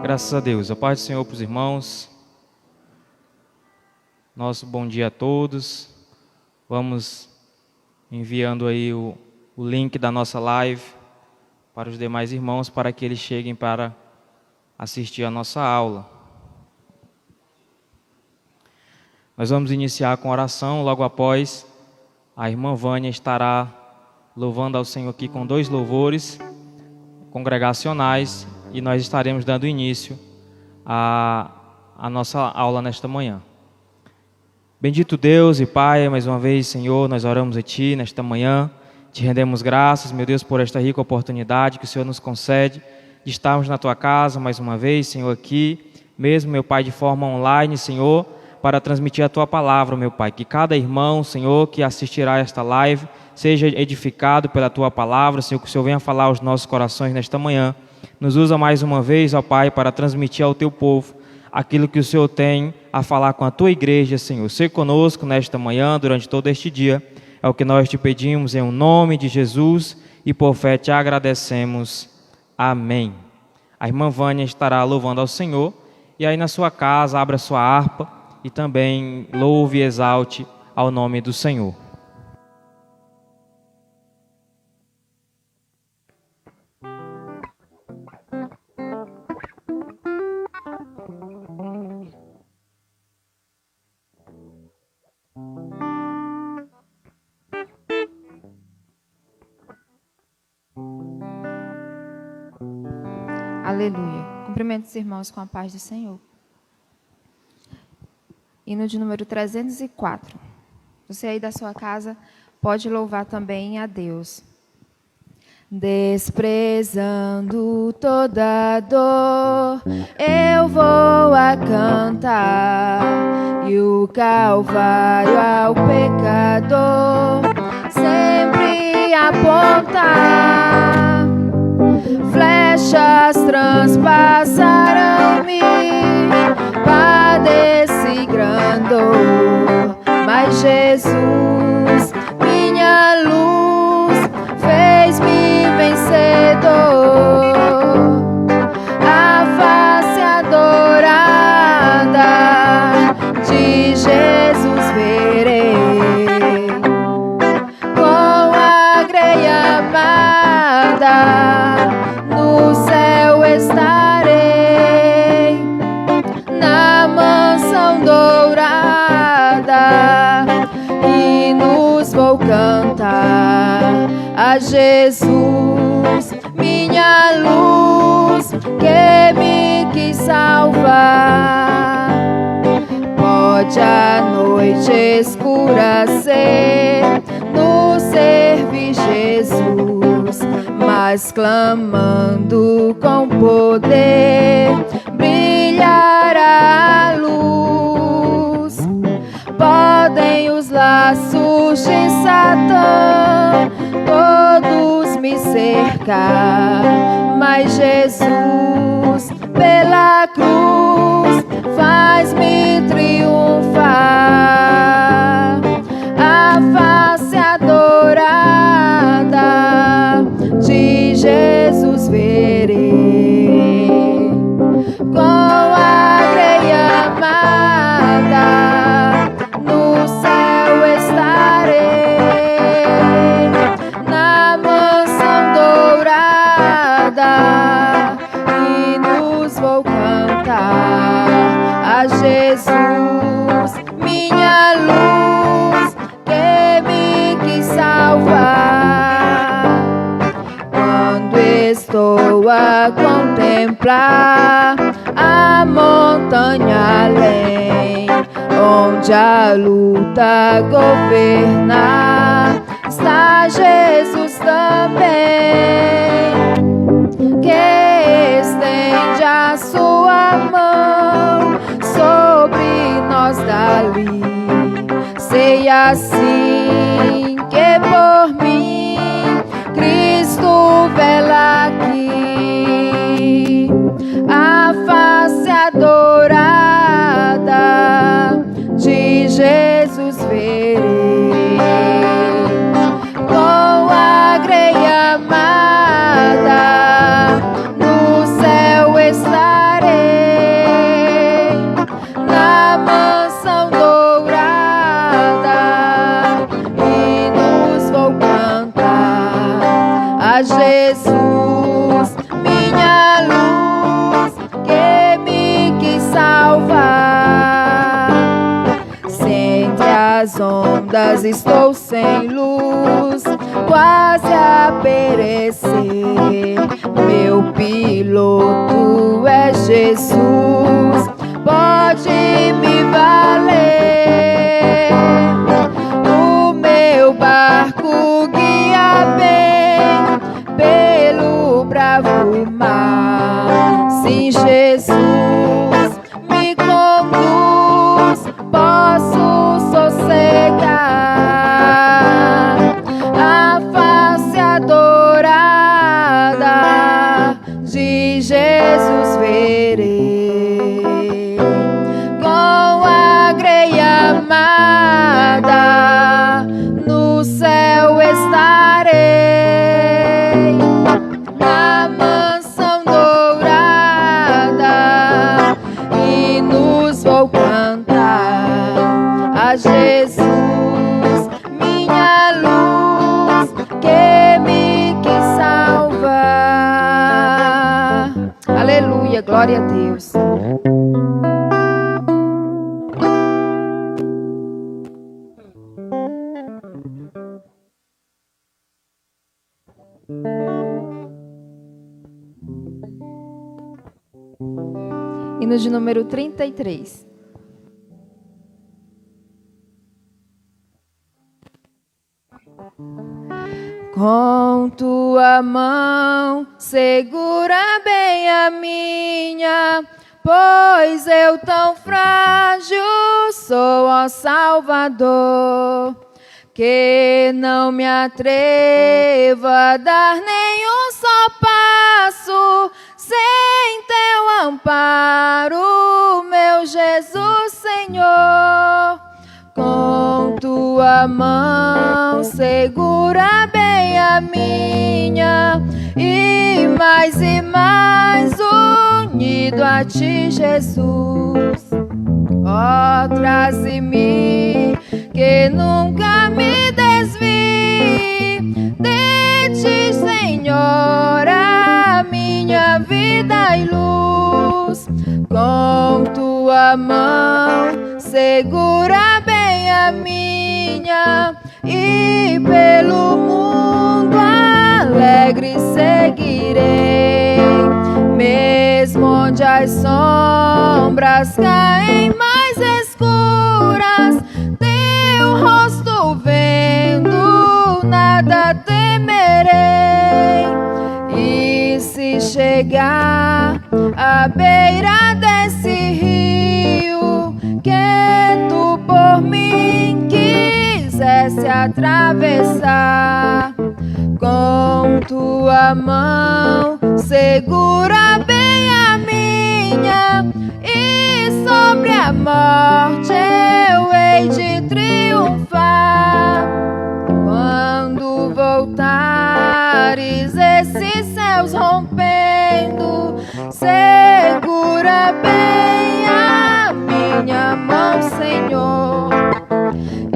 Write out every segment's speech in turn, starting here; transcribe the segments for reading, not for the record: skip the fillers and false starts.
Graças a Deus. A paz do Senhor para os irmãos. Nosso bom dia a todos. Vamos enviando aí o link da nossa live para os demais irmãos, para que eles cheguem para assistir a nossa aula. Nós vamos iniciar com oração. Logo após, a irmã Vânia estará louvando ao Senhor aqui com 2 louvores congregacionais, e nós estaremos dando início à nossa aula nesta manhã. Bendito Deus e Pai, mais uma vez, Senhor, nós oramos a Ti nesta manhã, Te rendemos graças, meu Deus, por esta rica oportunidade que o Senhor nos concede de estarmos na Tua casa mais uma vez, Senhor, aqui, mesmo, meu Pai, de forma online, Senhor, para transmitir a Tua palavra, meu Pai, que cada irmão, Senhor, que assistirá a esta live, seja edificado pela Tua palavra, Senhor, que o Senhor venha falar aos nossos corações nesta manhã. Nos usa mais uma vez, ó Pai, para transmitir ao Teu povo aquilo que o Senhor tem a falar com a Tua igreja, Senhor. Ser conosco nesta manhã, durante todo este dia, é o que nós Te pedimos em nome de Jesus e por fé Te agradecemos. Amém. A irmã Vânia estará louvando ao Senhor, e aí na sua casa abra sua harpa e também louve e exalte ao nome do Senhor. Aleluia. Cumprimento os irmãos com a paz do Senhor. Hino de número 304. Você aí da sua casa pode louvar também a Deus. Desprezando toda dor, eu vou a cantar, e o Calvário ao pecador sempre apontar. Flechas transpassarão-me, padeci grande dor, mas Jesus, minha luz, fez-me vencedor. A face adorada de Jesus verei, com a greia amada no céu estarei, na mansão dourada, hinos vou cantar a Jesus, minha luz, que me quis salvar. Pode a noite escura ser, no servir Jesus, mas clamando com poder, brilhará a luz. Podem os laços de Satã todos me cercar, mas Jesus pela cruz faz-me triunfar. A face adorada de Jesus verei, com a greia amada no céu estarei, na mansão dourada, hinos vou cantar a Jesus, minha luz, que me quis salvar. Quando estou estou a contemplar a montanha além, onde a luta governa, está Jesus também, que estende a sua mão sobre nós dali. Sei assim que por mim Cristo vela aqui, a face adorada de Jesus verei, com a greia amada no céu estarei, na mansão dourada, e nos vou cantar a Jesus, minha luz, que me quis salvar. Se entre as ondas estou sem luz, quase a perecer, meu piloto é Jesus, pode me valer. O meu barco guia bem pelo bravo mar. Sim, Jesus me conduz, posso sossegar. A face adorada de Jesus verei, com a greia amada no céu estarei, na mansão dourada, e nos vou cantar a Jesus, minha luz, que me quis salvar. Aleluia, glória a Deus. Hino de número 33. Com tua mão segura bem a minha, pois eu tão frágil sou, ó Salvador, que não me atrevo a dar nenhum só passo sem teu amparo, meu Jesus Senhor. Com tua mão segura bem a minha, e mais unido a ti, Jesus. Ó, traze-me, que nunca me desvie de ti, Senhor, a minha vida e luz. Com tua mão segura bem a minha, e pelo mundo alegre seguirei, mesmo onde as sombras caem mais escuras, teu rosto vendo, nada temerei. E se chegar à beira desse rio, que tu por mim quisesse atravessar, com tua mão segura bem a minha, e sobre a morte eu hei de triunfar. Quando voltares esses céus rompendo, segura bem a minha mão, Senhor.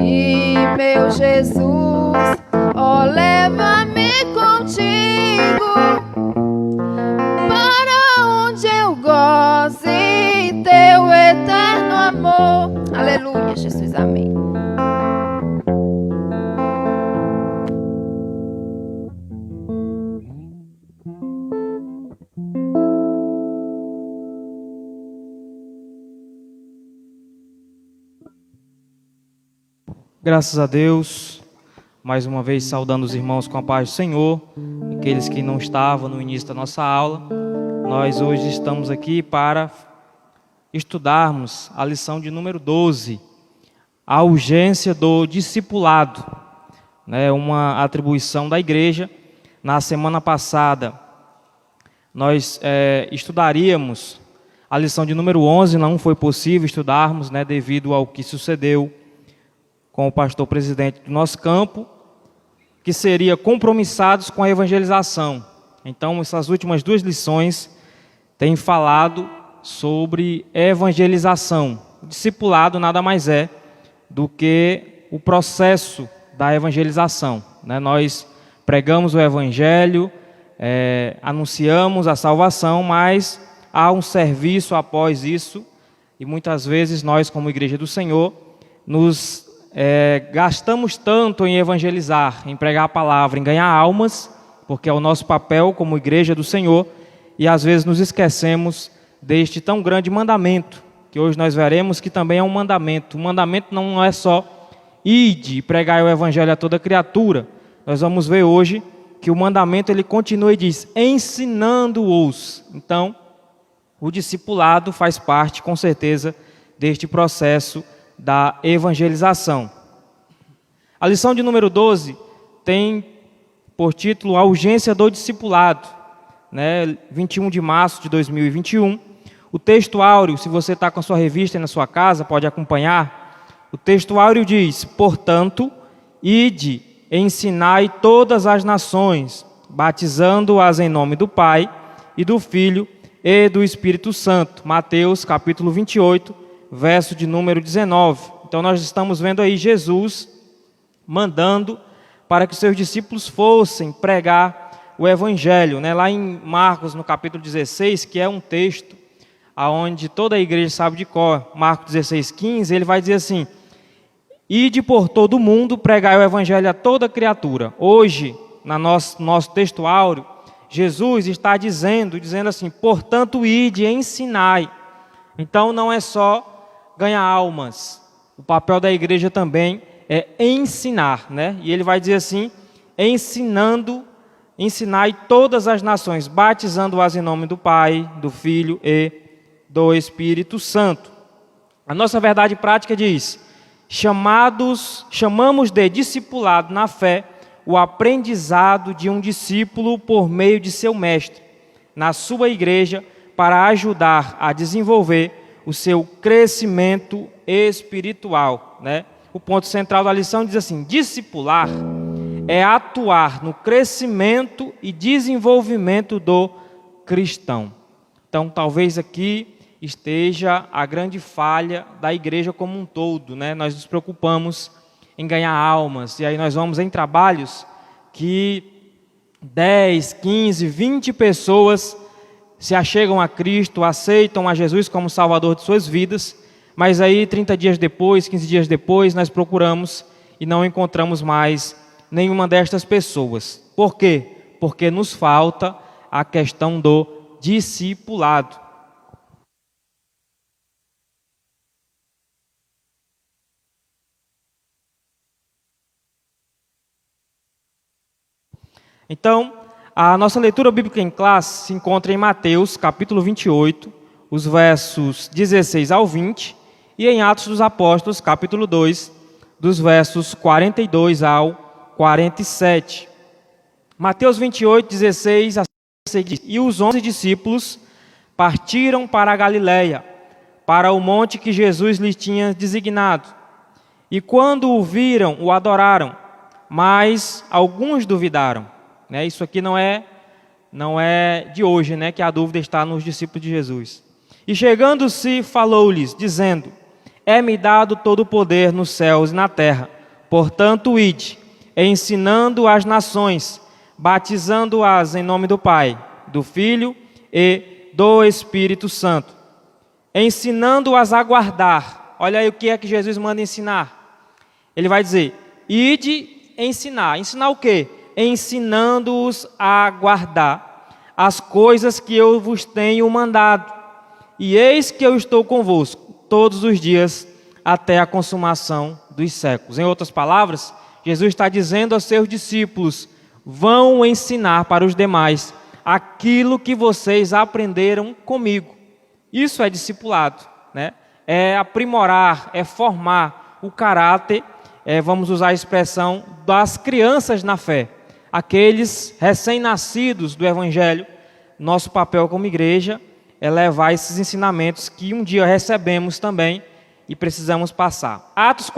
E meu Jesus, ó, leva-me contigo, para onde eu goze teu eterno amor. Aleluia, Jesus, amém. Graças a Deus, mais uma vez saudando os irmãos com a paz do Senhor, aqueles que não estavam no início da nossa aula. Nós hoje estamos aqui para estudarmos a lição de número 12, a urgência do discipulado, uma atribuição da igreja. Na semana passada, nós estudaríamos a lição de número 11, não foi possível estudarmos, devido ao que sucedeu com o pastor presidente do nosso campo, que seria compromissados com a evangelização. Então, essas últimas duas lições têm falado sobre evangelização. O discipulado nada mais é do que o processo da evangelização. Nós pregamos o evangelho, anunciamos a salvação, mas há um serviço após isso, e muitas vezes nós, como Igreja do Senhor, nos gastamos tanto em evangelizar, em pregar a palavra, em ganhar almas, porque é o nosso papel como Igreja do Senhor, e às vezes nos esquecemos deste tão grande mandamento, que hoje nós veremos que também é um mandamento. O mandamento não é só ide e pregai o evangelho a toda criatura. Nós vamos ver hoje que o mandamento ele continua e diz, ensinando-os. Então, o discipulado faz parte, com certeza, deste processo da evangelização. A lição de número 12 tem por título a urgência do discipulado, 21 de março de 2021. O texto áureo, se você está com a sua revista aí na sua casa, pode acompanhar. O texto áureo diz, portanto, ide, ensinai todas as nações, batizando-as em nome do Pai e do Filho e do Espírito Santo. Mateus capítulo 28, verso de número 19. Então nós estamos vendo aí Jesus mandando para que os seus discípulos fossem pregar o evangelho, lá em Marcos, no capítulo 16, que é um texto aonde toda a igreja sabe de cor, Marcos 16, 15, ele vai dizer assim, ide por todo o mundo, pregai o evangelho a toda criatura. Hoje, no nosso texto áureo, Jesus está dizendo assim, portanto, ide e ensinai. Então, não é só ganhar almas. O papel da igreja também é ensinar, E ele vai dizer assim, ensinai todas as nações, batizando-as em nome do Pai, do Filho e do Espírito Santo. A nossa verdade prática diz, chamamos de discipulado na fé o aprendizado de um discípulo por meio de seu mestre, na sua igreja, para ajudar a desenvolver o seu crescimento espiritual. O ponto central da lição diz assim, discipular é atuar no crescimento e desenvolvimento do cristão. Então, talvez aqui esteja a grande falha da igreja como um todo, Nós nos preocupamos em ganhar almas, e aí nós vamos em trabalhos que 10, 15, 20 pessoas se achegam a Cristo, aceitam a Jesus como Salvador de suas vidas, mas aí 30 dias depois, 15 dias depois, nós procuramos e não encontramos mais nenhuma destas pessoas. Por quê? Porque nos falta a questão do discipulado. Então, a nossa leitura bíblica em classe se encontra em Mateus, capítulo 28, os versos 16 ao 20, e em Atos dos Apóstolos, capítulo 2, dos versos 42 ao 47. Mateus 28, 16 a 16. E os 11 discípulos partiram para a Galiléia, para o monte que Jesus lhes tinha designado. E quando o viram, o adoraram, mas alguns duvidaram. Isso aqui não é de hoje, que a dúvida está nos discípulos de Jesus. E chegando-se, falou-lhes, dizendo, é-me dado todo o poder nos céus e na terra. Portanto, ide, ensinando as nações, batizando-as em nome do Pai, do Filho e do Espírito Santo, ensinando-as a guardar. Olha aí o que é que Jesus manda ensinar. Ele vai dizer, ide ensinar. Ensinar o quê? Ensinando-os a guardar as coisas que eu vos tenho mandado. E eis que eu estou convosco todos os dias até a consumação dos séculos. Em outras palavras, Jesus está dizendo aos seus discípulos: vão ensinar para os demais aquilo que vocês aprenderam comigo. Isso é discipulado, né? É aprimorar, é formar o caráter, vamos usar a expressão, das crianças na fé. Aqueles recém-nascidos do Evangelho. Nosso papel como igreja é levar esses ensinamentos que um dia recebemos também e precisamos passar. Atos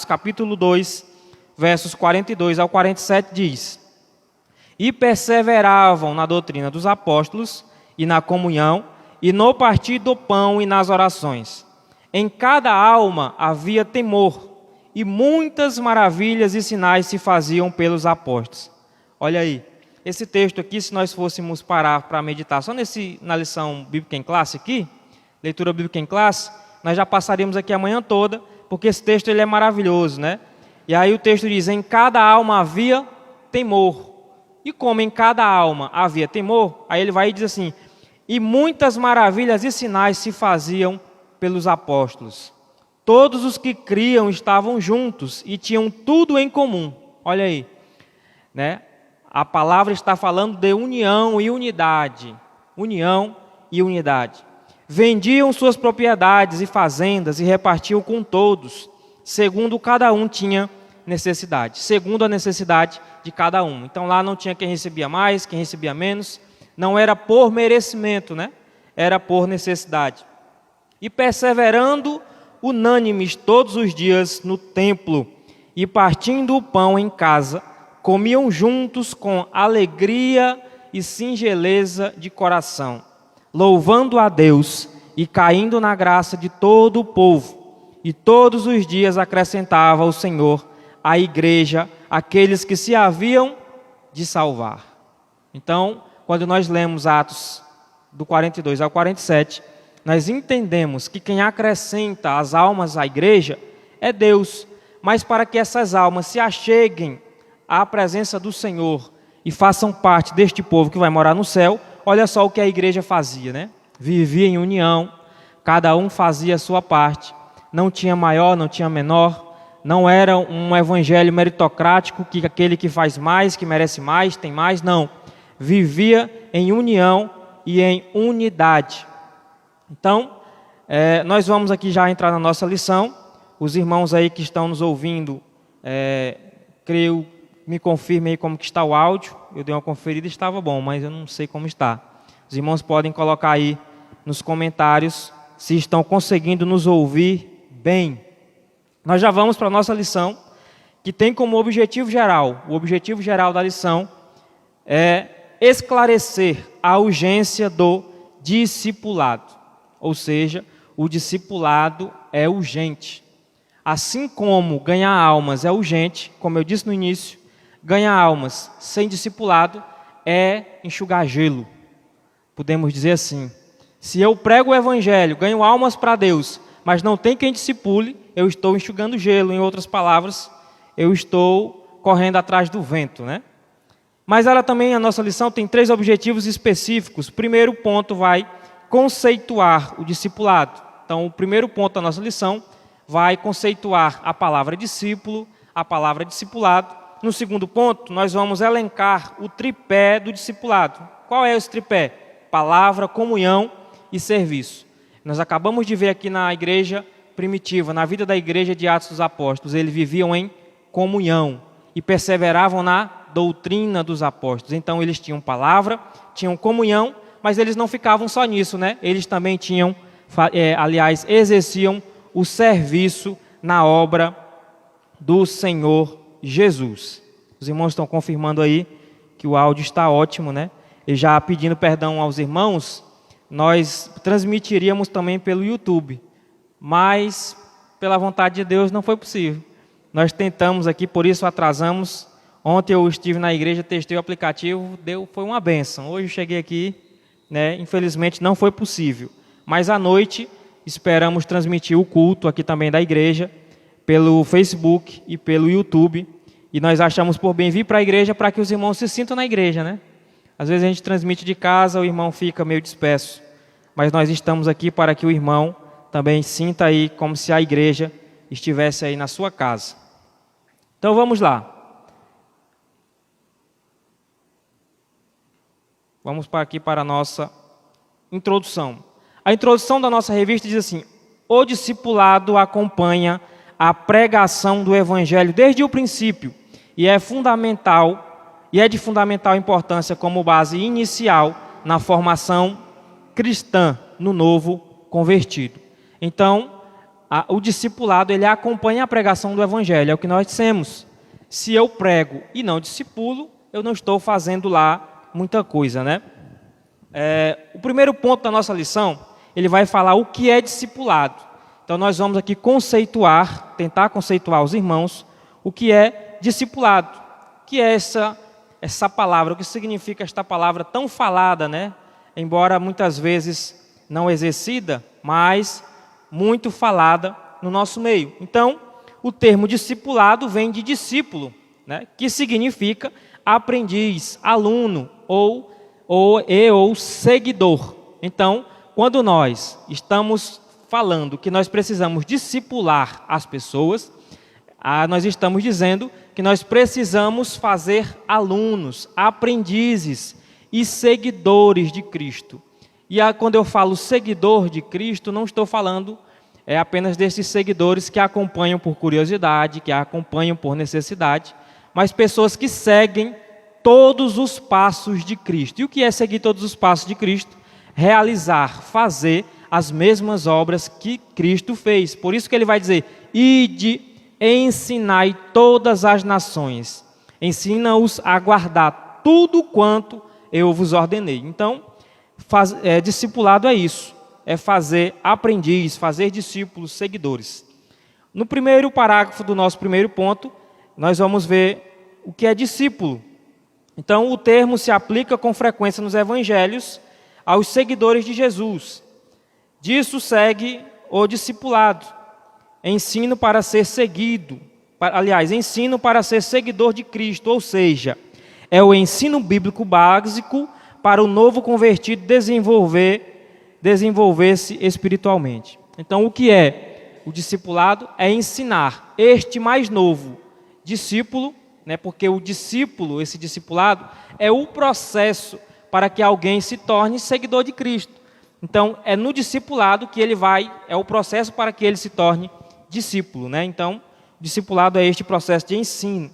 capítulo 2, versos 42 ao 47 diz: e perseveravam na doutrina dos apóstolos e na comunhão e no partir do pão e nas orações. Em cada alma havia temor, e muitas maravilhas e sinais se faziam pelos apóstolos. Olha aí, esse texto aqui, se nós fôssemos parar para meditar só na lição bíblica em classe aqui, leitura bíblica em classe, nós já passaríamos aqui a manhã toda, porque esse texto ele é maravilhoso, né? E aí o texto diz: em cada alma havia temor. E como em cada alma havia temor, aí ele vai e diz assim: e muitas maravilhas e sinais se faziam pelos apóstolos. Todos os que criam estavam juntos e tinham tudo em comum. Olha aí, né? A palavra está falando de união e unidade. União e unidade. Vendiam suas propriedades e fazendas e repartiam com todos, segundo cada um tinha necessidade. Segundo a necessidade de cada um. Então lá não tinha quem recebia mais, quem recebia menos. Não era por merecimento, né? Era por necessidade. E perseverando unânimes todos os dias no templo e partindo o pão em casa, comiam juntos com alegria e singeleza de coração, louvando a Deus e caindo na graça de todo o povo. E todos os dias acrescentava o Senhor à igreja aqueles que se haviam de salvar. Então, quando nós lemos Atos do 42 ao 47, nós entendemos que quem acrescenta as almas à igreja é Deus. Mas para que essas almas se acheguem à presença do Senhor e façam parte deste povo que vai morar no céu, olha só o que a igreja fazia, né? Vivia em união, cada um fazia a sua parte, não tinha maior, não tinha menor, não era um evangelho meritocrático, que aquele que faz mais, que merece mais, tem mais, não. Vivia em união e em unidade. Então, nós vamos aqui já entrar na nossa lição. Os irmãos aí que estão nos ouvindo, creio, me confirmem aí como que está o áudio. Eu dei uma conferida e estava bom, mas eu não sei como está. Os irmãos podem colocar aí nos comentários se estão conseguindo nos ouvir bem. Nós já vamos para a nossa lição, que tem como objetivo geral, o objetivo geral da lição é esclarecer a urgência do discipulado. Ou seja, o discipulado é urgente. Assim como ganhar almas é urgente, como eu disse no início, ganhar almas sem discipulado é enxugar gelo. Podemos dizer assim: se eu prego o evangelho, ganho almas para Deus, mas não tem quem discipule, eu estou enxugando gelo. Em outras palavras, eu estou correndo atrás do vento, né? Mas ela também, a nossa lição, tem 3 objetivos específicos. O primeiro ponto vai conceituar o discipulado. Então, o primeiro ponto da nossa lição vai conceituar a palavra discípulo, a palavra discipulado. No segundo ponto, nós vamos elencar o tripé do discipulado. Qual é esse tripé? Palavra, comunhão e serviço. Nós acabamos de ver aqui na igreja primitiva, na vida da igreja de Atos dos Apóstolos, eles viviam em comunhão e perseveravam na doutrina dos apóstolos. Então, eles tinham palavra, tinham comunhão, mas eles não ficavam só nisso, né? Eles também tinham, exerciam o serviço na obra do Senhor Jesus. Os irmãos estão confirmando aí que o áudio está ótimo, né? E já pedindo perdão aos irmãos, nós transmitiríamos também pelo YouTube, mas pela vontade de Deus não foi possível. Nós tentamos aqui, por isso atrasamos. Ontem eu estive na igreja, testei o aplicativo, foi uma bênção. Hoje eu cheguei aqui, né? Infelizmente não foi possível. Mas à noite esperamos transmitir o culto aqui também da igreja, pelo Facebook e pelo YouTube. E nós achamos por bem vir para a igreja para que os irmãos se sintam na igreja, né? Às vezes a gente transmite de casa, o irmão fica meio disperso. Mas nós estamos aqui para que o irmão também sinta aí como se a igreja estivesse aí na sua casa. Então vamos lá. Vamos aqui para a nossa introdução. A introdução da nossa revista diz assim: o discipulado acompanha a pregação do Evangelho desde o princípio e é de fundamental importância como base inicial na formação cristã no novo convertido. Então, o discipulado ele acompanha a pregação do Evangelho, é o que nós dissemos. Se eu prego e não discipulo, eu não estou fazendo lá muita coisa, né? O primeiro ponto da nossa lição, ele vai falar o que é discipulado. Então nós vamos aqui tentar conceituar os irmãos, o que é discipulado. O que é essa palavra, o que significa esta palavra tão falada, né? Embora muitas vezes não exercida, mas muito falada no nosso meio. Então, o termo discipulado vem de discípulo, né? Que significa aprendiz, aluno ou seguidor. Então, quando nós estamos falando que nós precisamos discipular as pessoas, nós estamos dizendo que nós precisamos fazer alunos, aprendizes e seguidores de Cristo. E quando eu falo seguidor de Cristo, não estou falando apenas desses seguidores que acompanham por curiosidade, que acompanham por necessidade, mas pessoas que seguem todos os passos de Cristo. E o que é seguir todos os passos de Cristo? Realizar, fazer as mesmas obras que Cristo fez. Por isso que ele vai dizer: ide, ensinai todas as nações, ensina-os a guardar tudo quanto eu vos ordenei. Então, discipulado é isso, é fazer aprendiz, fazer discípulos, seguidores. No primeiro parágrafo do nosso primeiro ponto, nós vamos ver o que é discípulo. Então, o termo se aplica com frequência nos evangelhos aos seguidores de Jesus. Disso segue o discipulado, ensino para ser seguido, ensino para ser seguidor de Cristo, ou seja, é o ensino bíblico básico para o novo convertido desenvolver-se espiritualmente. Então, o que é o discipulado? É ensinar este mais novo discípulo, né, porque o discípulo, esse discipulado, é o processo para que alguém se torne seguidor de Cristo. Então, é no discipulado que é o processo para que ele se torne discípulo, né? Então, o discipulado é este processo de ensino.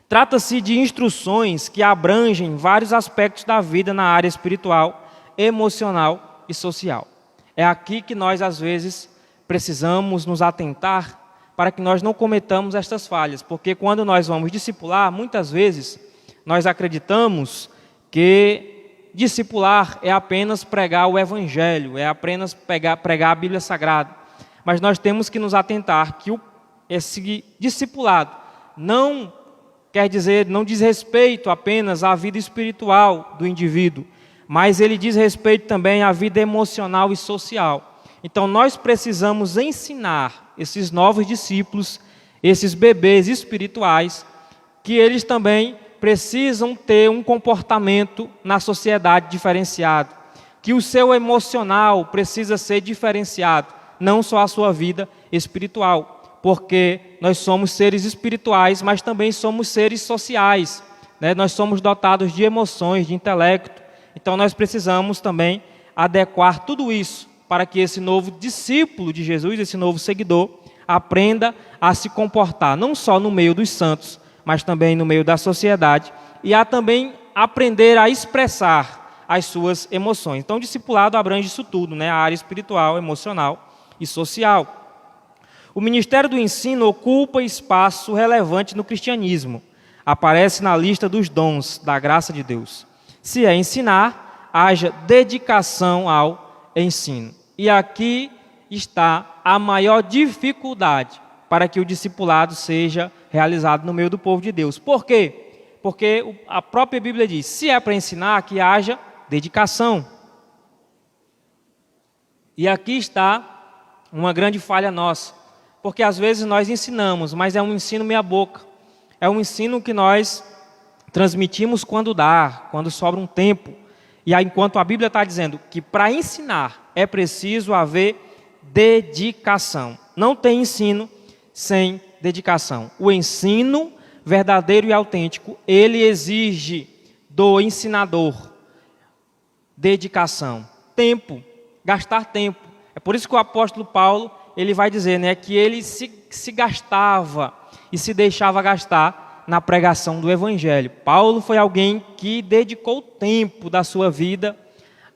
Trata-se de instruções que abrangem vários aspectos da vida na área espiritual, emocional e social. É aqui que nós, às vezes, precisamos nos atentar para que nós não cometamos estas falhas, porque quando nós vamos discipular, muitas vezes, nós acreditamos que discipular é apenas pregar o Evangelho, é apenas pregar a Bíblia Sagrada. Mas nós temos que nos atentar que esse discipulado não diz respeito apenas à vida espiritual do indivíduo, mas ele diz respeito também à vida emocional e social. Então nós precisamos ensinar esses novos discípulos, esses bebês espirituais, que eles também precisam ter um comportamento na sociedade diferenciado, que o seu emocional precisa ser diferenciado, não só a sua vida espiritual, porque nós somos seres espirituais, mas também somos seres sociais, né? Nós somos dotados de emoções, de intelecto, então nós precisamos também adequar tudo isso para que esse novo discípulo de Jesus, esse novo seguidor, aprenda a se comportar, não só no meio dos santos, mas também no meio da sociedade, e a também aprender a expressar as suas emoções. Então, o discipulado abrange isso tudo, né? A área espiritual, emocional e social. O ministério do ensino ocupa espaço relevante no cristianismo. Aparece na lista dos dons da graça de Deus. Se é ensinar, haja dedicação ao ensino. E aqui está a maior dificuldade para que o discipulado seja realizado no meio do povo de Deus. Por quê? Porque a própria Bíblia diz, se é para ensinar, que haja dedicação. E aqui está uma grande falha nossa, porque às vezes nós ensinamos, mas é um ensino meia boca. É um ensino que nós transmitimos quando dá, quando sobra um tempo. E aí, enquanto a Bíblia está dizendo que para ensinar é preciso haver dedicação. Não tem ensino sem dedicação. O ensino verdadeiro e autêntico, ele exige do ensinador dedicação, tempo, gastar tempo. É por isso que o apóstolo Paulo, ele vai dizer, né, que ele se gastava e se deixava gastar na pregação do evangelho. Paulo foi alguém que dedicou tempo da sua vida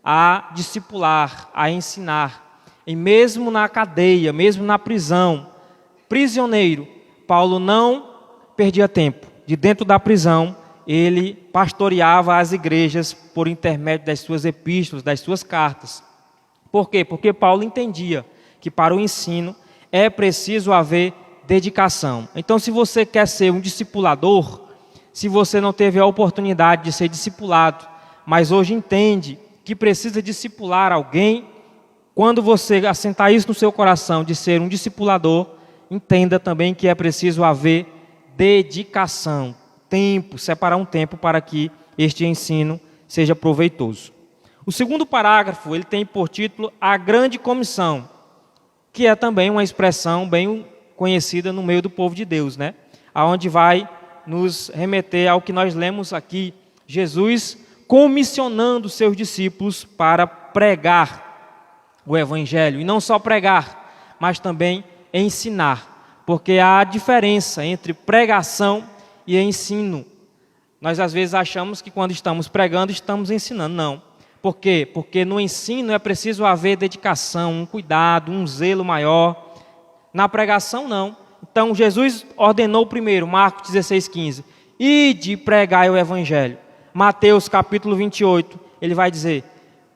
a discipular, a ensinar. E mesmo na cadeia, mesmo na prisão, prisioneiro, Paulo não perdia tempo. De dentro da prisão, ele pastoreava as igrejas por intermédio das suas epístolas, das suas cartas. Por quê? Porque Paulo entendia que para o ensino é preciso haver dedicação. Então, se você quer ser um discipulador, se você não teve a oportunidade de ser discipulado, mas hoje entende que precisa discipular alguém, quando você assentar isso no seu coração de ser um discipulador, entenda também que é preciso haver dedicação, tempo, separar um tempo para que este ensino seja proveitoso. O segundo parágrafo, ele tem por título a Grande Comissão, que é também uma expressão bem conhecida no meio do povo de Deus, né? Aonde vai nos remeter ao que nós lemos aqui, Jesus comissionando seus discípulos para pregar o evangelho, e não só pregar, mas também ensinar, porque há diferença entre pregação e ensino. Nós às vezes achamos que quando estamos pregando, estamos ensinando. Não. Por quê? Porque no ensino é preciso haver dedicação, um cuidado, um zelo maior. Na pregação, não. Então, Jesus ordenou primeiro, Marcos 16:15, ide pregai o evangelho. Mateus capítulo 28, ele vai dizer,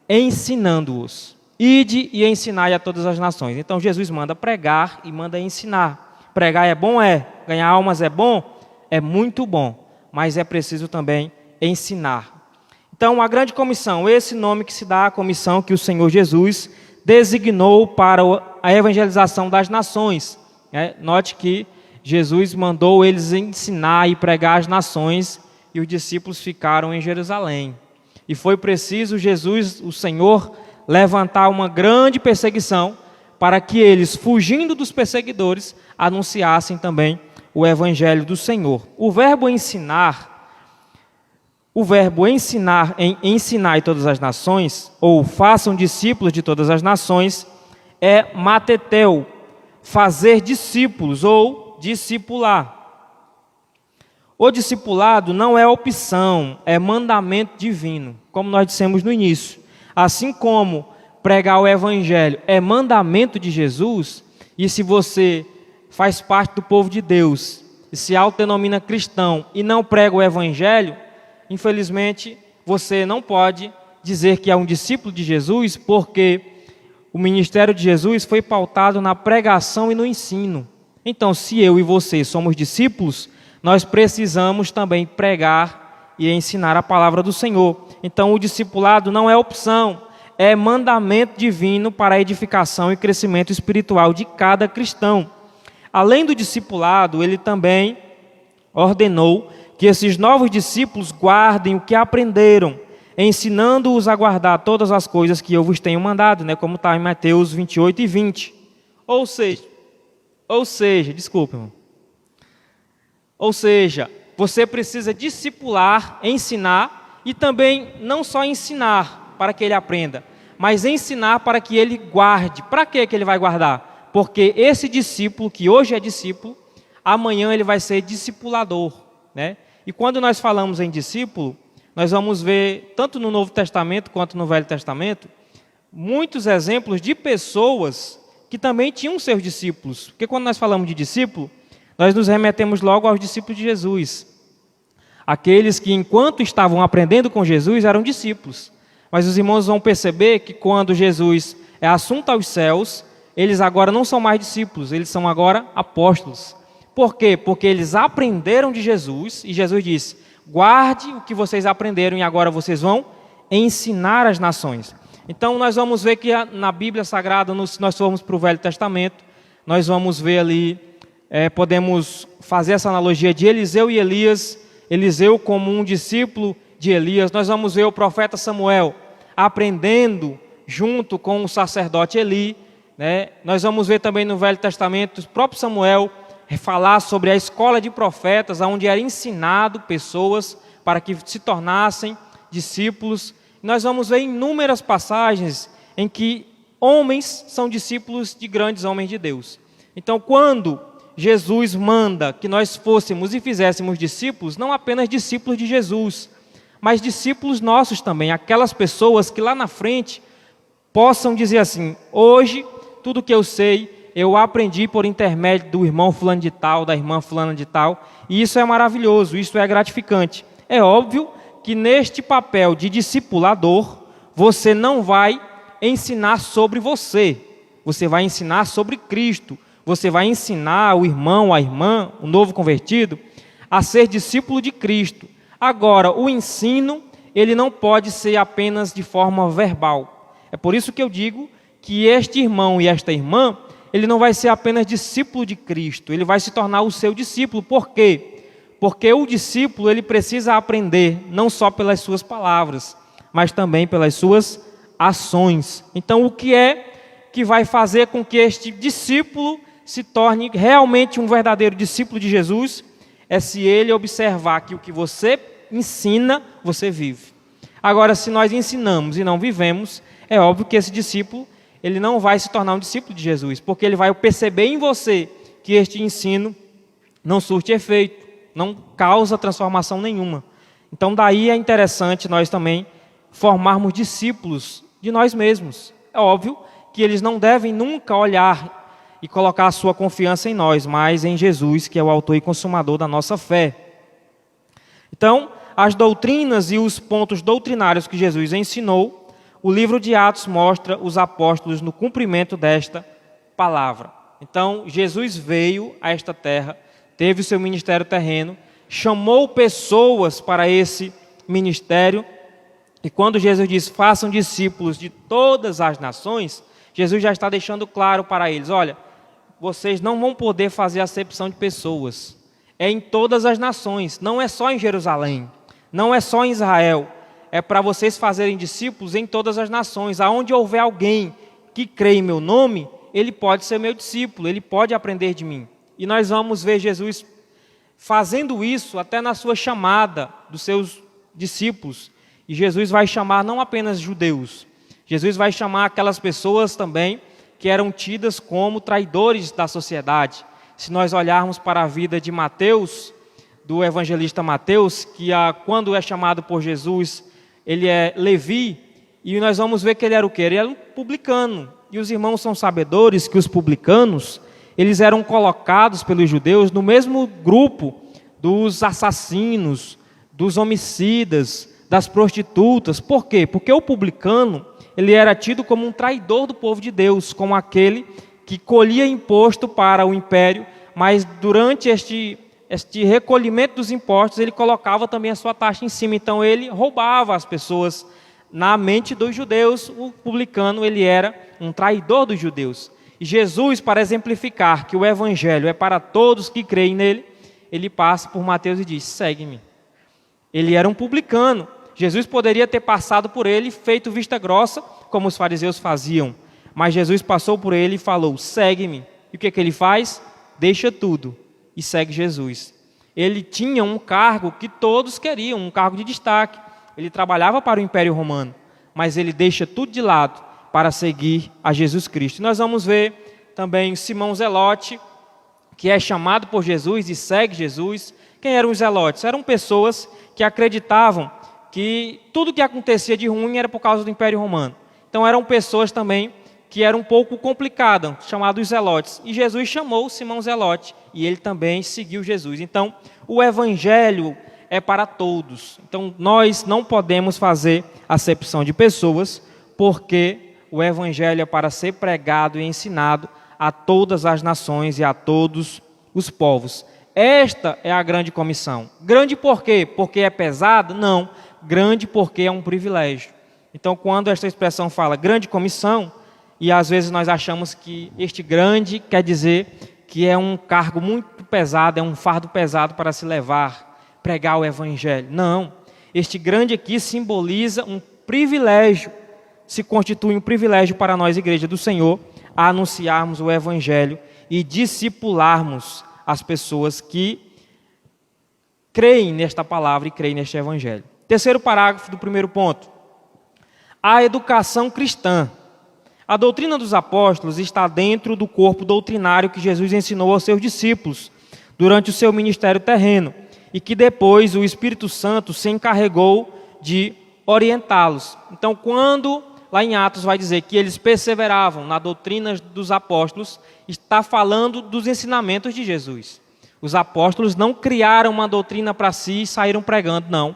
ensinando-os. Ide e ensinai a todas as nações. Então, Jesus manda pregar e manda ensinar. Pregar é bom? É. Ganhar almas é bom? É muito bom, mas é preciso também ensinar. Então, a grande comissão, esse nome que se dá à comissão que o Senhor Jesus designou para a evangelização das nações. Note que Jesus mandou eles ensinar e pregar às nações e os discípulos ficaram em Jerusalém. E foi preciso Jesus, o Senhor, levantar uma grande perseguição para que eles, fugindo dos perseguidores, anunciassem também o evangelho do Senhor. O verbo ensinar em ensinar todas as nações, ou façam discípulos de todas as nações, é mateteu, fazer discípulos ou discipular. O discipulado não é opção, é mandamento divino, como nós dissemos no início. Assim como pregar o evangelho é mandamento de Jesus, e se você faz parte do povo de Deus e se autodenomina cristão e não prega o evangelho, infelizmente você não pode dizer que é um discípulo de Jesus, porque o ministério de Jesus foi pautado na pregação e no ensino. Então, se eu e você somos discípulos, nós precisamos também pregar e ensinar a palavra do Senhor. Então, o discipulado não é opção, é mandamento divino para a edificação e crescimento espiritual de cada cristão. Além do discipulado, ele também ordenou que esses novos discípulos guardem o que aprenderam, ensinando-os a guardar todas as coisas que eu vos tenho mandado, né? Como está em Mateus 28 e 20. Ou seja, desculpa, irmão. Ou seja, você precisa discipular, ensinar, e também não só ensinar para que ele aprenda, mas ensinar para que ele guarde. Para que ele vai guardar? Porque esse discípulo, que hoje é discípulo, amanhã ele vai ser discipulador, né? E quando nós falamos em discípulo, nós vamos ver, tanto no Novo Testamento quanto no Velho Testamento, muitos exemplos de pessoas que também tinham seus discípulos. Porque quando nós falamos de discípulo, nós nos remetemos logo aos discípulos de Jesus. Aqueles que, enquanto estavam aprendendo com Jesus, eram discípulos. Mas os irmãos vão perceber que quando Jesus é assunto aos céus, eles agora não são mais discípulos, eles são agora apóstolos. Por quê? Porque eles aprenderam de Jesus, e Jesus disse, guarde o que vocês aprenderam e agora vocês vão ensinar as nações. Então nós vamos ver que na Bíblia Sagrada, se nós formos para o Velho Testamento, nós vamos ver ali, podemos fazer essa analogia de Eliseu e Elias, Eliseu como um discípulo de Elias. Nós vamos ver o profeta Samuel aprendendo junto com o sacerdote Eli, né? Nós vamos ver também no Velho Testamento o próprio Samuel falar sobre a escola de profetas, onde era ensinado pessoas para que se tornassem discípulos. Nós vamos ver inúmeras passagens em que homens são discípulos de grandes homens de Deus. Então, quando Jesus manda que nós fôssemos e fizéssemos discípulos, não apenas discípulos de Jesus, mas discípulos nossos também, aquelas pessoas que lá na frente possam dizer assim: hoje, tudo que eu sei, eu aprendi por intermédio do irmão fulano de tal, da irmã fulana de tal, e isso é maravilhoso, isso é gratificante. É óbvio que neste papel de discipulador, você não vai ensinar sobre você, você vai ensinar sobre Cristo, você vai ensinar o irmão, a irmã, o novo convertido, a ser discípulo de Cristo. Agora, o ensino, ele não pode ser apenas de forma verbal. É por isso que eu digo que este irmão e esta irmã, ele não vai ser apenas discípulo de Cristo, ele vai se tornar o seu discípulo. Por quê? Porque o discípulo, ele precisa aprender, não só pelas suas palavras, mas também pelas suas ações. Então, o que é que vai fazer com que este discípulo se torne realmente um verdadeiro discípulo de Jesus? É se ele observar que o que você ensina, você vive. Agora, se nós ensinamos e não vivemos, é óbvio que esse discípulo, ele não vai se tornar um discípulo de Jesus, porque ele vai perceber em você que este ensino não surte efeito, não causa transformação nenhuma. Então, daí é interessante nós também formarmos discípulos de nós mesmos. É óbvio que eles não devem nunca olhar e colocar a sua confiança em nós, mas em Jesus, que é o autor e consumador da nossa fé. Então, as doutrinas e os pontos doutrinários que Jesus ensinou, o livro de Atos mostra os apóstolos no cumprimento desta palavra. Então, Jesus veio a esta terra, teve o seu ministério terreno, chamou pessoas para esse ministério, e quando Jesus diz, façam discípulos de todas as nações, Jesus já está deixando claro para eles, olha, vocês não vão poder fazer acepção de pessoas, é em todas as nações, não é só em Jerusalém, não é só em Israel, é para vocês fazerem discípulos em todas as nações. Aonde houver alguém que crê em meu nome, ele pode ser meu discípulo, ele pode aprender de mim. E nós vamos ver Jesus fazendo isso até na sua chamada dos seus discípulos. E Jesus vai chamar não apenas judeus, Jesus vai chamar aquelas pessoas também que eram tidas como traidores da sociedade. Se nós olharmos para a vida de Mateus, do evangelista Mateus, que quando é chamado por Jesus, ele é Levi, e nós vamos ver que ele era o quê? Ele era um publicano. E os irmãos são sabedores que os publicanos, eles eram colocados pelos judeus no mesmo grupo dos assassinos, dos homicidas, das prostitutas. Por quê? Porque o publicano, ele era tido como um traidor do povo de Deus, como aquele que colhia imposto para o império, mas durante este recolhimento dos impostos, ele colocava também a sua taxa em cima. Então ele roubava as pessoas. Na mente dos judeus, o publicano, ele era um traidor dos judeus. E Jesus, para exemplificar que o evangelho é para todos que creem nele, ele passa por Mateus e diz, segue-me. Ele era um publicano. Jesus poderia ter passado por ele e feito vista grossa, como os fariseus faziam. Mas Jesus passou por ele e falou, segue-me. E o que ele faz? Deixa tudo e segue Jesus. Ele tinha um cargo que todos queriam, um cargo de destaque. Ele trabalhava para o Império Romano, mas ele deixa tudo de lado para seguir a Jesus Cristo. E nós vamos ver também Simão Zelote, que é chamado por Jesus e segue Jesus. Quem eram os zelotes? Eram pessoas que acreditavam que tudo que acontecia de ruim era por causa do Império Romano. Então eram pessoas também que eram um pouco complicadas, chamados zelotes. E Jesus chamou Simão Zelote e ele também seguiu Jesus. Então o evangelho é para todos. Então nós não podemos fazer acepção de pessoas, porque o evangelho é para ser pregado e ensinado a todas as nações e a todos os povos. Esta é a grande comissão. Grande por quê? Porque é pesado? Não. Grande porque é um privilégio. Então quando esta expressão fala grande comissão, e às vezes nós achamos que este grande quer dizer que é um cargo muito pesado, é um fardo pesado para se levar, pregar o evangelho. Não, este grande aqui simboliza um privilégio, se constitui um privilégio para nós, igreja do Senhor, a anunciarmos o Evangelho e discipularmos as pessoas que creem nesta palavra e creem neste Evangelho. Terceiro parágrafo do primeiro ponto. A educação cristã. A doutrina dos apóstolos está dentro do corpo doutrinário que Jesus ensinou aos seus discípulos durante o seu ministério terreno e que depois o Espírito Santo se encarregou de orientá-los. Então, quando lá em Atos vai dizer que eles perseveravam na doutrina dos apóstolos, está falando dos ensinamentos de Jesus. Os apóstolos não criaram uma doutrina para si e saíram pregando, não.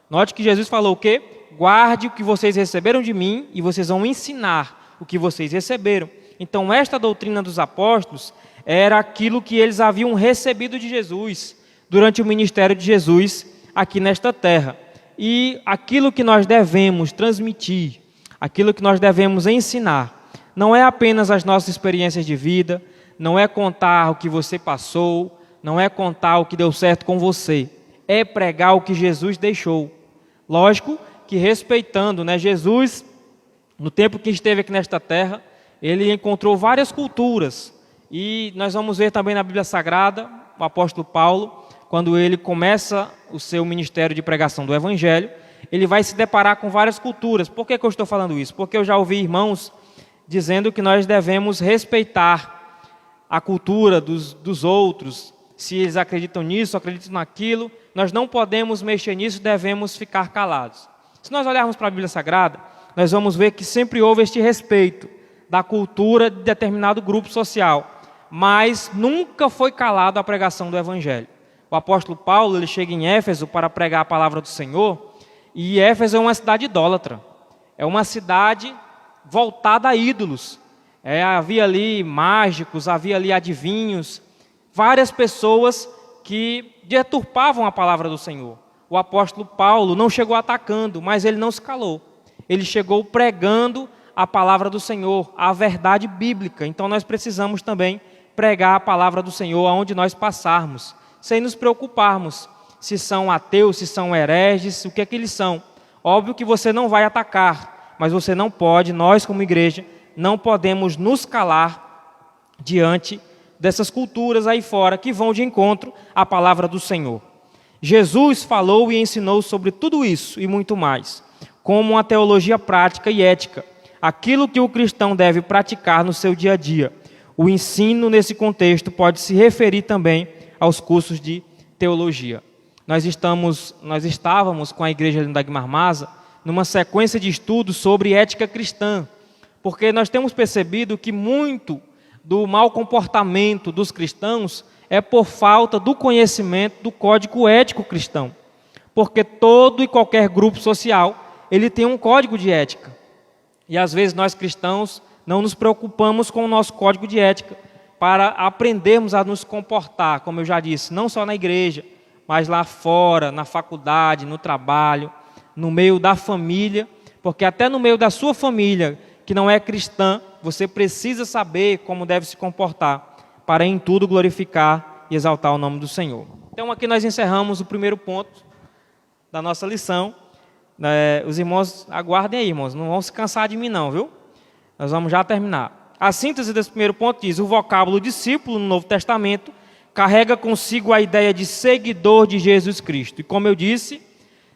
Note que Jesus falou o quê? Guarde o que vocês receberam de mim e vocês vão ensinar o que vocês receberam. Então, esta doutrina dos apóstolos era aquilo que eles haviam recebido de Jesus durante o ministério de Jesus aqui nesta terra. E aquilo que nós devemos transmitir, aquilo que nós devemos ensinar, não é apenas as nossas experiências de vida, não é contar o que você passou, não é contar o que deu certo com você, é pregar o que Jesus deixou. Lógico que respeitando, né? Jesus, no tempo que esteve aqui nesta terra, ele encontrou várias culturas. E nós vamos ver também na Bíblia Sagrada, o apóstolo Paulo, quando ele começa o seu ministério de pregação do Evangelho, ele vai se deparar com várias culturas. Por que eu estou falando isso? Porque eu já ouvi irmãos dizendo que nós devemos respeitar a cultura dos outros. Se eles acreditam nisso, acreditam naquilo, nós não podemos mexer nisso, devemos ficar calados. Se nós olharmos para a Bíblia Sagrada, nós vamos ver que sempre houve este respeito da cultura de determinado grupo social, mas nunca foi calado a pregação do Evangelho. O apóstolo Paulo, ele chega em Éfeso para pregar a palavra do Senhor, e Éfeso é uma cidade idólatra, é uma cidade voltada a ídolos. Havia ali mágicos, havia ali adivinhos, várias pessoas que deturpavam a palavra do Senhor. O apóstolo Paulo não chegou atacando, mas ele não se calou. Ele chegou pregando a palavra do Senhor, a verdade bíblica. Então nós precisamos também pregar a palavra do Senhor aonde nós passarmos, sem nos preocuparmos se são ateus, se são hereges, o que é que eles são. Óbvio que você não vai atacar, mas você não pode, nós como igreja, não podemos nos calar diante dessas culturas aí fora que vão de encontro à palavra do Senhor. Jesus falou e ensinou sobre tudo isso e muito mais, como uma teologia prática e ética, aquilo que o cristão deve praticar no seu dia a dia. O ensino nesse contexto pode se referir também aos cursos de teologia. Nós estávamos com a igreja da Guimar Maza numa sequência de estudos sobre ética cristã, porque nós temos percebido que muito do mau comportamento dos cristãos é por falta do conhecimento do código ético cristão. Porque todo e qualquer grupo social, ele tem um código de ética. E às vezes nós cristãos não nos preocupamos com o nosso código de ética para aprendermos a nos comportar, como eu já disse, não só na igreja, mas lá fora, na faculdade, no trabalho, no meio da família, porque até no meio da sua família, que não é cristã, você precisa saber como deve se comportar para em tudo glorificar e exaltar o nome do Senhor. Então aqui nós encerramos o primeiro ponto da nossa lição. Os irmãos, aguardem aí, irmãos, não vão se cansar de mim não, viu? Nós vamos já terminar. A síntese desse primeiro ponto diz: o vocábulo discípulo no Novo Testamento carrega consigo a ideia de seguidor de Jesus Cristo. E como eu disse,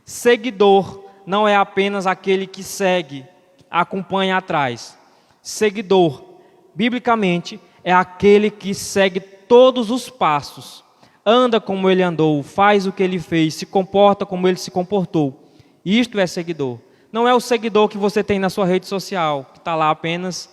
seguidor não é apenas aquele que segue, acompanha atrás. Seguidor, biblicamente, é aquele que segue todos os passos, anda como ele andou, faz o que ele fez, se comporta como ele se comportou. Isto é seguidor. Não é o seguidor que você tem na sua rede social, que está lá apenas,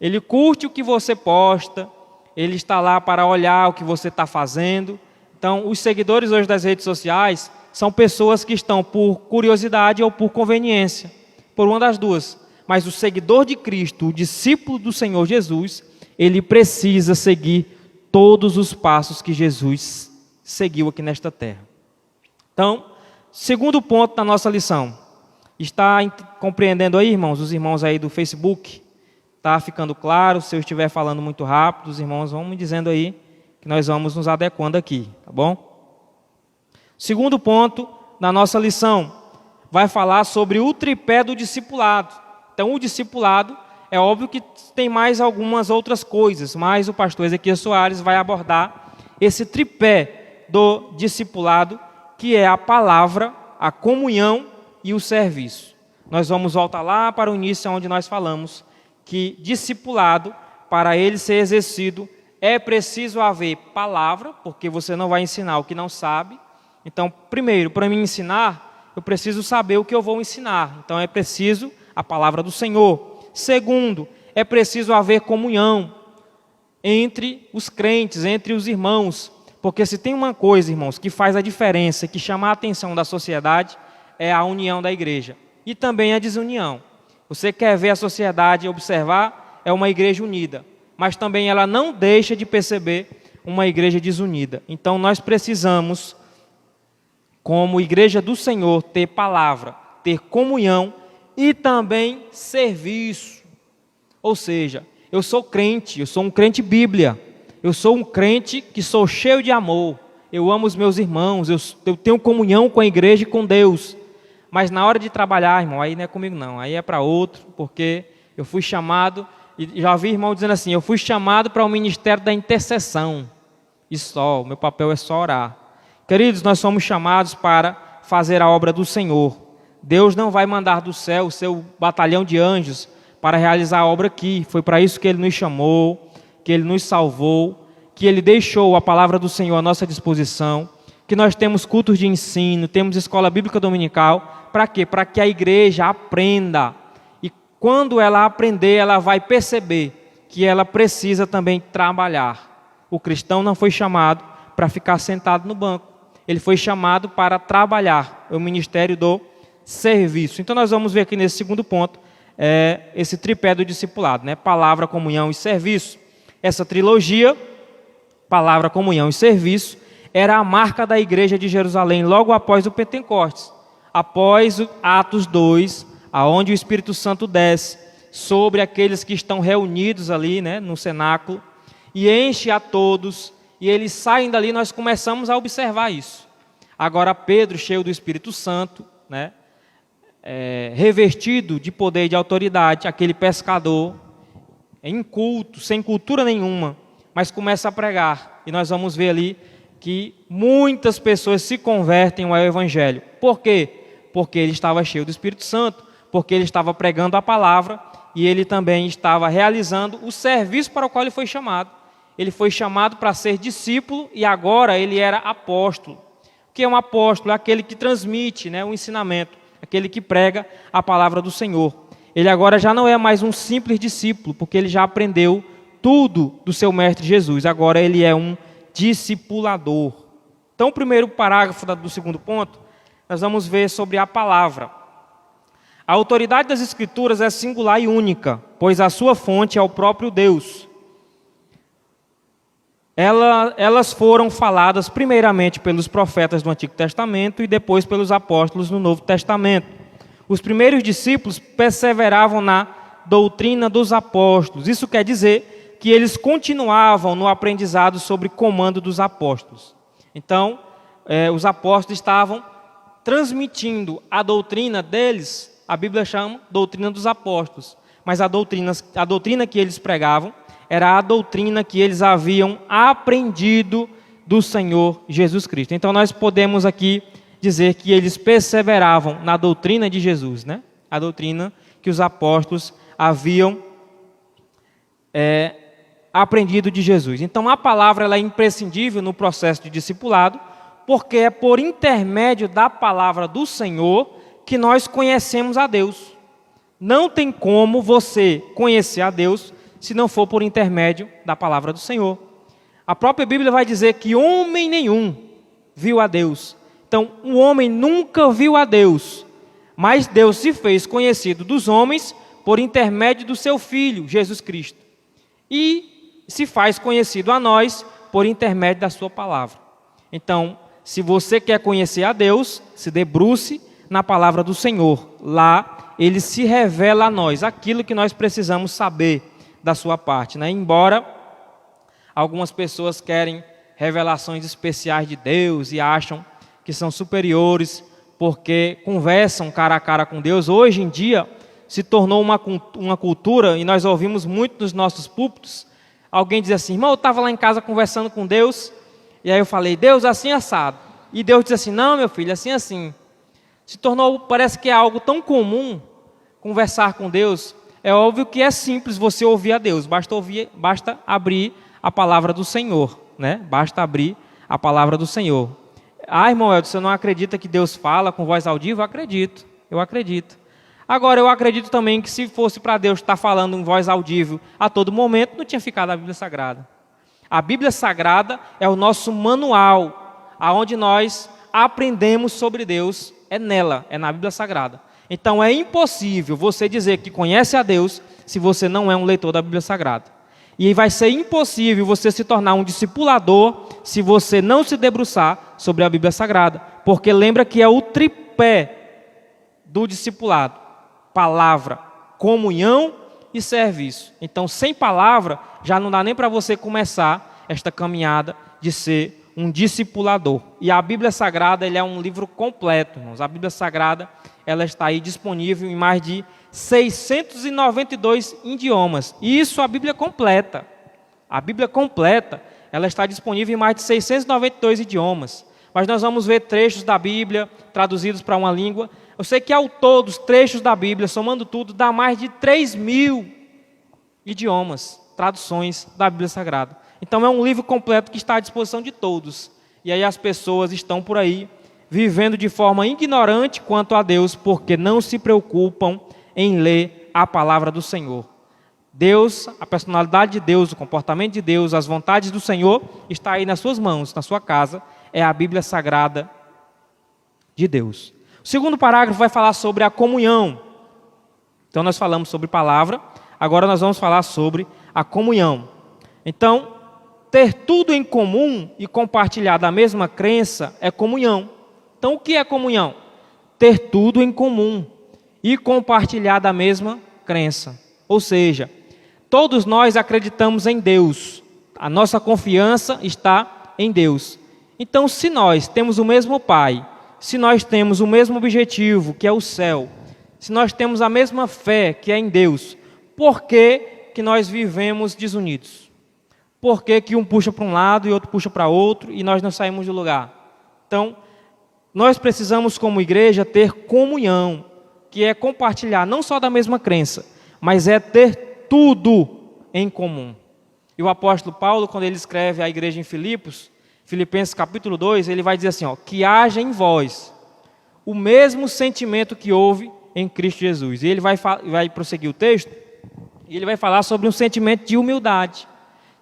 ele curte o que você posta, ele está lá para olhar o que você está fazendo. Então, os seguidores hoje das redes sociais são pessoas que estão por curiosidade ou por conveniência, por uma das duas. Mas o seguidor de Cristo, o discípulo do Senhor Jesus, ele precisa seguir todos os passos que Jesus seguiu aqui nesta terra. Então, segundo ponto da nossa lição. Está compreendendo aí, irmãos? Os irmãos aí do Facebook? Está ficando claro? Se eu estiver falando muito rápido, os irmãos vão me dizendo aí que nós vamos nos adequando aqui, tá bom? Segundo ponto da nossa lição vai falar sobre o tripé do discipulado. Então, o discipulado É óbvio que tem mais algumas outras coisas, mas o pastor Ezequiel Soares vai abordar esse tripé do discipulado, que é a palavra, a comunhão e o serviço. Nós vamos voltar lá para o início, onde nós falamos que discipulado, para ele ser exercido, é preciso haver palavra, porque você não vai ensinar o que não sabe. Então, primeiro, para me ensinar, eu preciso saber o que eu vou ensinar. Então, é preciso a palavra do Senhor. Segundo, é preciso haver comunhão entre os crentes, entre os irmãos. Porque se tem uma coisa, irmãos, que faz a diferença, que chama a atenção da sociedade, é a união da igreja. E também a desunião. Você quer ver a sociedade observar, é uma igreja unida. Mas também ela não deixa de perceber uma igreja desunida. Então nós precisamos, como igreja do Senhor, ter palavra, ter comunhão e também serviço. Ou seja, eu sou crente, eu sou um crente Bíblia. Eu sou um crente que sou cheio de amor. Eu amo os meus irmãos, eu tenho comunhão com a igreja e com Deus. Mas na hora de trabalhar, irmão, aí não é comigo não, aí é para outro, porque eu fui chamado, e já vi irmão dizendo assim, eu fui chamado para o ministério da intercessão. E só, o meu papel é só orar. Queridos, nós somos chamados para fazer a obra do Senhor. Deus não vai mandar do céu o seu batalhão de anjos para realizar a obra aqui. Foi para isso que Ele nos chamou, que Ele nos salvou, que Ele deixou a palavra do Senhor à nossa disposição, que nós temos cultos de ensino, temos escola bíblica dominical. Para quê? Para que a igreja aprenda. E quando ela aprender, ela vai perceber que ela precisa também trabalhar. O cristão não foi chamado para ficar sentado no banco. Ele foi chamado para trabalhar. É o ministério do serviço. Então nós vamos ver aqui nesse segundo ponto, esse tripé do discipulado, né? Palavra, comunhão e serviço. Essa trilogia, palavra, comunhão e serviço, era a marca da igreja de Jerusalém logo após o Pentecostes. Após Atos 2, aonde o Espírito Santo desce sobre aqueles que estão reunidos ali, né, no cenáculo, e enche a todos, e eles saem dali, nós começamos a observar isso. Agora Pedro, cheio do Espírito Santo, né, revestido de poder e de autoridade, aquele pescador, inculto, sem cultura nenhuma, mas começa a pregar, e nós vamos ver ali que muitas pessoas se convertem ao Evangelho. Por quê? Porque ele estava cheio do Espírito Santo, porque ele estava pregando a palavra e ele também estava realizando o serviço para o qual ele foi chamado. Ele foi chamado para ser discípulo e agora ele era apóstolo. O que é um apóstolo? É aquele que transmite, né, o ensinamento, aquele que prega a palavra do Senhor. Ele agora já não é mais um simples discípulo, porque ele já aprendeu tudo do seu mestre Jesus. Agora ele é um discipulador. Então, o primeiro parágrafo do segundo ponto, nós vamos ver sobre a palavra. A autoridade das Escrituras é singular e única, pois a sua fonte é o próprio Deus. Elas foram faladas primeiramente pelos profetas do Antigo Testamento e depois pelos apóstolos no Novo Testamento. Os primeiros discípulos perseveravam na doutrina dos apóstolos. Isso quer dizer que eles continuavam no aprendizado sobre comando dos apóstolos. Então, os apóstolos estavam transmitindo a doutrina deles, a Bíblia chama doutrina dos apóstolos, mas a doutrina que eles pregavam era a doutrina que eles haviam aprendido do Senhor Jesus Cristo. Então nós podemos aqui dizer que eles perseveravam na doutrina de Jesus, né? A doutrina que os apóstolos haviam aprendido de Jesus. Então a palavra ela é imprescindível no processo de discipulado, porque é por intermédio da palavra do Senhor que nós conhecemos a Deus. Não tem como você conhecer a Deus se não for por intermédio da palavra do Senhor. A própria Bíblia vai dizer que homem nenhum viu a Deus. Então, um homem nunca viu a Deus, mas Deus se fez conhecido dos homens por intermédio do seu Filho, Jesus Cristo. E se faz conhecido a nós por intermédio da sua palavra. Então, se você quer conhecer a Deus, se debruce na palavra do Senhor. Lá, Ele se revela a nós, aquilo que nós precisamos saber da sua parte, né? Embora algumas pessoas querem revelações especiais de Deus e acham que são superiores porque conversam cara a cara com Deus. Hoje em dia, se tornou uma cultura, e nós ouvimos muito nos nossos púlpitos, alguém diz assim: irmão, eu estava lá em casa conversando com Deus, e aí eu falei: Deus, assim assado. E Deus diz assim: não, meu filho, assim assim. Se tornou, parece que é algo tão comum conversar com Deus. É óbvio que é simples você ouvir a Deus, basta abrir a palavra do Senhor, né? Basta abrir a palavra do Senhor. Ah, irmão Elton, você não acredita que Deus fala com voz audível? Eu acredito. Agora, eu acredito também que se fosse para Deus estar falando em voz audível a todo momento, não tinha ficado a Bíblia Sagrada. A Bíblia Sagrada é o nosso manual, aonde nós aprendemos sobre Deus, é nela, é na Bíblia Sagrada. Então é impossível você dizer que conhece a Deus se você não é um leitor da Bíblia Sagrada. E vai ser impossível você se tornar um discipulador se você não se debruçar sobre a Bíblia Sagrada. Porque lembra que é o tripé do discipulado: palavra, comunhão e serviço. Então, sem palavra, já não dá nem para você começar esta caminhada de ser um discipulador. E a Bíblia Sagrada, ele é um livro completo, irmãos. A Bíblia Sagrada, ela está aí disponível em mais de 692 idiomas. E isso a Bíblia completa. A Bíblia completa, ela está disponível em mais de 692 idiomas. Mas nós vamos ver trechos da Bíblia traduzidos para uma língua. Eu sei que ao todo, os trechos da Bíblia, somando tudo, dá mais de 3.000 idiomas, traduções da Bíblia Sagrada. Então é um livro completo que está à disposição de todos. E aí as pessoas estão por aí vivendo de forma ignorante quanto a Deus, porque não se preocupam em ler a palavra do Senhor. Deus, a personalidade de Deus, o comportamento de Deus, as vontades do Senhor, está aí nas suas mãos, na sua casa. É a Bíblia Sagrada de Deus. O segundo parágrafo vai falar sobre a comunhão. Então nós falamos sobre palavra, agora nós vamos falar sobre a comunhão. Então, ter tudo em comum e compartilhar da mesma crença é comunhão. Então, o que é comunhão? Ter tudo em comum e compartilhar da mesma crença. Ou seja, todos nós acreditamos em Deus. A nossa confiança está em Deus. Então, se nós temos o mesmo Pai, se nós temos o mesmo objetivo, que é o céu, se nós temos a mesma fé, que é em Deus, por que nós vivemos desunidos? Por que um puxa para um lado e outro puxa para outro e nós não saímos do lugar? Então, nós precisamos, como igreja, ter comunhão, que é compartilhar não só da mesma crença, mas é ter tudo em comum. E o apóstolo Paulo, quando ele escreve à igreja em Filipos, Filipenses capítulo 2, ele vai dizer assim, que haja em vós o mesmo sentimento que houve em Cristo Jesus. E ele vai prosseguir o texto, e ele vai falar sobre um sentimento de humildade,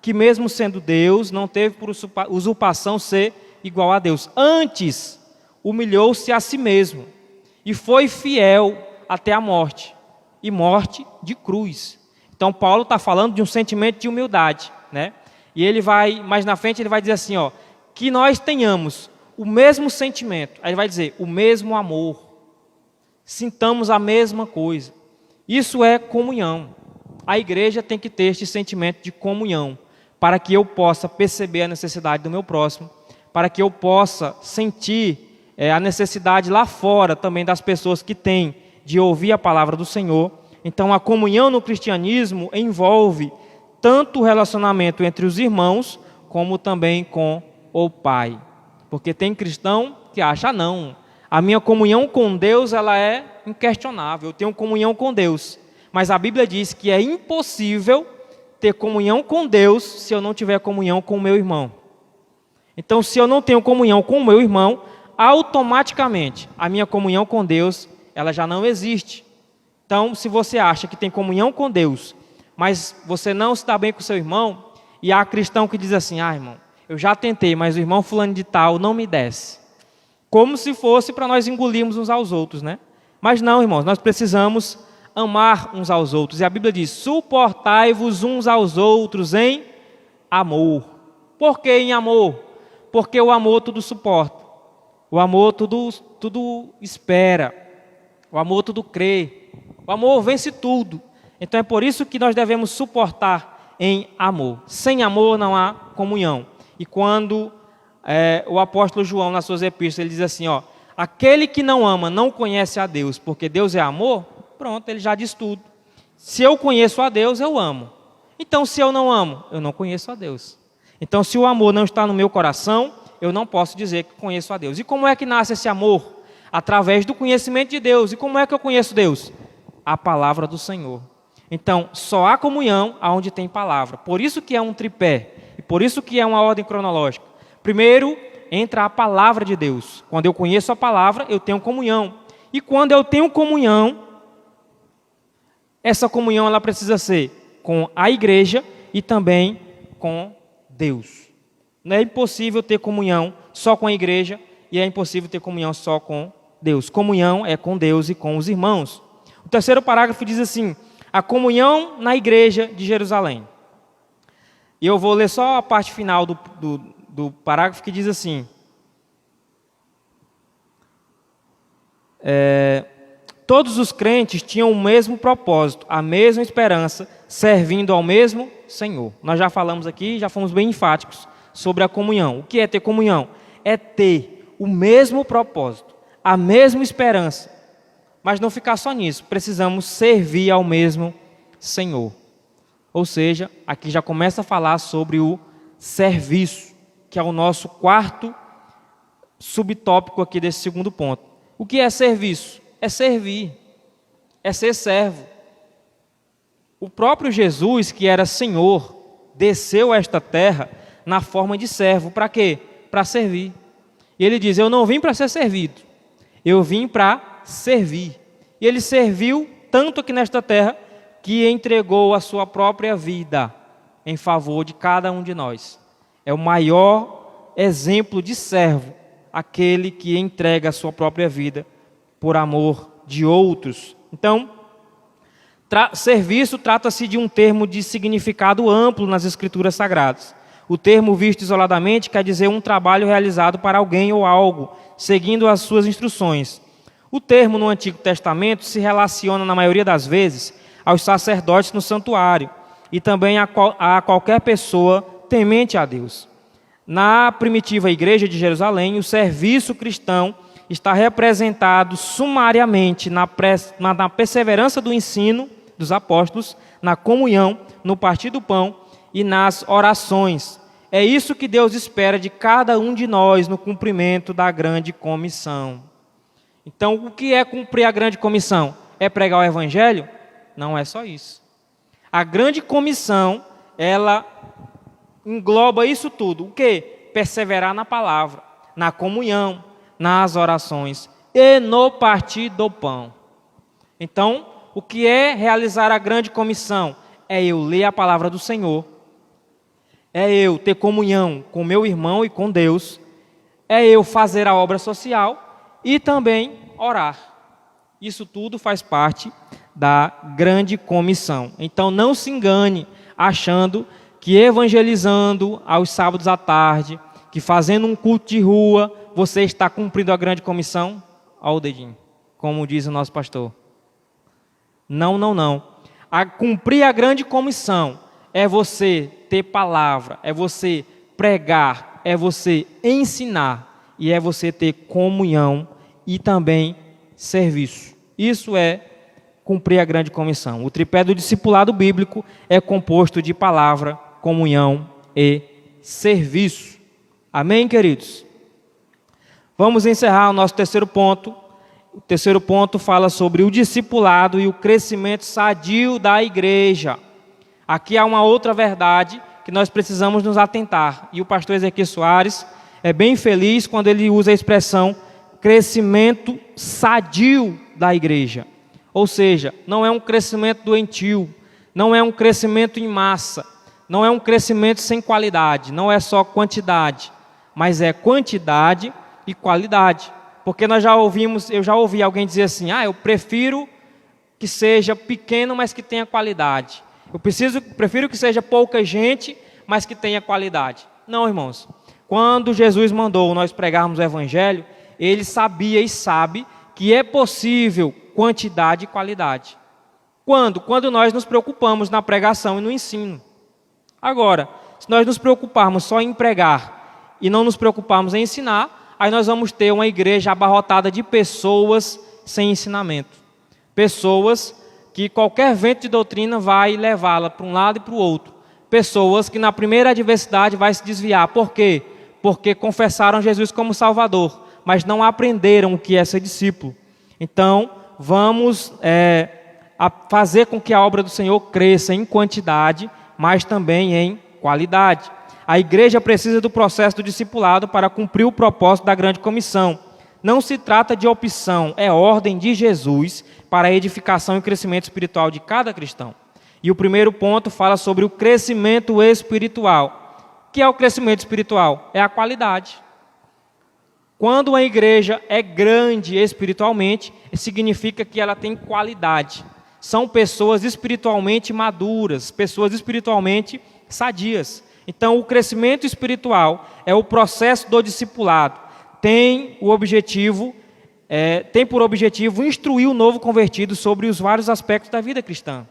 que mesmo sendo Deus, não teve por usurpação ser igual a Deus. Antes, humilhou-se a si mesmo, e foi fiel até a morte, e morte de cruz. Então Paulo está falando de um sentimento de humildade, né? E ele vai, mais na frente ele vai dizer assim, que nós tenhamos o mesmo sentimento, aí ele vai dizer, o mesmo amor, sintamos a mesma coisa. Isso é comunhão. A igreja tem que ter este sentimento de comunhão, para que eu possa perceber a necessidade do meu próximo, para que eu possa sentir a necessidade lá fora também das pessoas que têm de ouvir a palavra do Senhor. Então a comunhão no cristianismo envolve tanto o relacionamento entre os irmãos, como também com o Pai. Porque tem cristão que acha, não, a minha comunhão com Deus ela é inquestionável, eu tenho comunhão com Deus. Mas a Bíblia diz que é impossível ter comunhão com Deus se eu não tiver comunhão com o meu irmão. Então, se eu não tenho comunhão com o meu irmão, automaticamente a minha comunhão com Deus ela já não existe. Então, se você acha que tem comunhão com Deus, mas você não se dá bem com o seu irmão, e há cristão que diz assim, irmão, eu já tentei, mas o irmão fulano de tal não me desce. Como se fosse para nós engolirmos uns aos outros, né? Mas não, irmãos, nós precisamos amar uns aos outros. E a Bíblia diz, suportai-vos uns aos outros em amor. Por que em amor? Porque o amor tudo suporta. O amor tudo espera. O amor tudo crê. O amor vence tudo. Então é por isso que nós devemos suportar em amor. Sem amor não há comunhão. E quando o apóstolo João, nas suas epístolas, ele diz assim, aquele que não ama não conhece a Deus, porque Deus é amor, Pronto, ele já diz tudo. Se eu conheço a Deus, eu amo. Então, se eu não amo, eu não conheço a Deus. Então, se o amor não está no meu coração, eu não posso dizer que conheço a Deus. E como é que nasce esse amor? Através do conhecimento de Deus. E como é que eu conheço Deus? A palavra do Senhor. Então, só há comunhão aonde tem palavra. Por isso que é um tripé. E por isso que é uma ordem cronológica. Primeiro, entra a palavra de Deus. Quando eu conheço a palavra, eu tenho comunhão. E quando eu tenho comunhão, essa comunhão ela precisa ser com a igreja e também com Deus. Não é impossível ter comunhão só com a igreja e é impossível ter comunhão só com Deus. Comunhão é com Deus e com os irmãos. O terceiro parágrafo diz assim: a comunhão na igreja de Jerusalém. E eu vou ler só a parte final do parágrafo que diz assim: todos os crentes tinham o mesmo propósito, a mesma esperança, servindo ao mesmo Senhor. Nós já falamos aqui, já fomos bem enfáticos sobre a comunhão. O que é ter comunhão? É ter o mesmo propósito, a mesma esperança. Mas não ficar só nisso, precisamos servir ao mesmo Senhor. Ou seja, aqui já começa a falar sobre o serviço, que é o nosso quarto subtópico aqui desse segundo ponto. O que é serviço? É servir, é ser servo. O próprio Jesus, que era Senhor, desceu a esta terra na forma de servo. Para quê? Para servir. E ele diz: eu não vim para ser servido, eu vim para servir. E ele serviu tanto aqui nesta terra que entregou a sua própria vida em favor de cada um de nós. É o maior exemplo de servo, aquele que entrega a sua própria vida por amor de outros. Então, serviço trata-se de um termo de significado amplo nas Escrituras Sagradas. O termo visto isoladamente quer dizer um trabalho realizado para alguém ou algo, seguindo as suas instruções. O termo no Antigo Testamento se relaciona, na maioria das vezes, aos sacerdotes no santuário e também a qualquer pessoa temente a Deus. Na primitiva igreja de Jerusalém, o serviço cristão está representado sumariamente na perseverança do ensino dos apóstolos, na comunhão, no partir do pão e nas orações. É isso que Deus espera de cada um de nós no cumprimento da grande comissão. Então, o que é cumprir a grande comissão? É pregar o evangelho? Não é só isso. A grande comissão, ela engloba isso tudo. O quê? Perseverar na palavra, na comunhão, nas orações e no partir do pão. Então, o que é realizar a grande comissão? É eu ler a palavra do Senhor, é eu ter comunhão com meu irmão e com Deus, é eu fazer a obra social e também orar. Isso tudo faz parte da grande comissão. Então não se engane achando que evangelizando aos sábados à tarde, que fazendo um culto de rua, você está cumprindo a grande comissão. Olha o dedinho, como diz o nosso pastor. Não. Cumprir a grande comissão é você ter palavra, é você pregar, é você ensinar e é você ter comunhão e também serviço. Isso é cumprir a grande comissão. O tripé do discipulado bíblico é composto de palavra, comunhão e serviço. Amém, queridos? Vamos encerrar o nosso terceiro ponto. O terceiro ponto fala sobre o discipulado e o crescimento sadio da igreja. Aqui há uma outra verdade que nós precisamos nos atentar. E o pastor Ezequiel Soares é bem feliz quando ele usa a expressão crescimento sadio da igreja. Ou seja, não é um crescimento doentio, não é um crescimento em massa, não é um crescimento sem qualidade, não é só quantidade, mas é quantidade e qualidade. Porque eu já ouvi alguém dizer assim: eu prefiro que seja pequeno, mas que tenha qualidade. Eu prefiro que seja pouca gente, mas que tenha qualidade. Não, irmãos. Quando Jesus mandou nós pregarmos o evangelho, ele sabia e sabe que é possível quantidade e qualidade. Quando? Quando nós nos preocupamos na pregação e no ensino. Agora, se nós nos preocuparmos só em pregar e não nos preocuparmos em ensinar, aí nós vamos ter uma igreja abarrotada de pessoas sem ensinamento. Pessoas que qualquer vento de doutrina vai levá-la para um lado e para o outro. Pessoas que na primeira adversidade vai se desviar. Por quê? Porque confessaram Jesus como Salvador, mas não aprenderam o que é ser discípulo. Então, vamos fazer com que a obra do Senhor cresça em quantidade, mas também em qualidade. A igreja precisa do processo do discipulado para cumprir o propósito da grande comissão. Não se trata de opção, é ordem de Jesus para a edificação e crescimento espiritual de cada cristão. E o primeiro ponto fala sobre o crescimento espiritual. O que é o crescimento espiritual? É a qualidade. Quando uma igreja é grande espiritualmente, significa que ela tem qualidade. São pessoas espiritualmente maduras, pessoas espiritualmente sadias. Então, o crescimento espiritual é o processo do discipulado. Tem por objetivo instruir o novo convertido sobre os vários aspectos da vida cristã.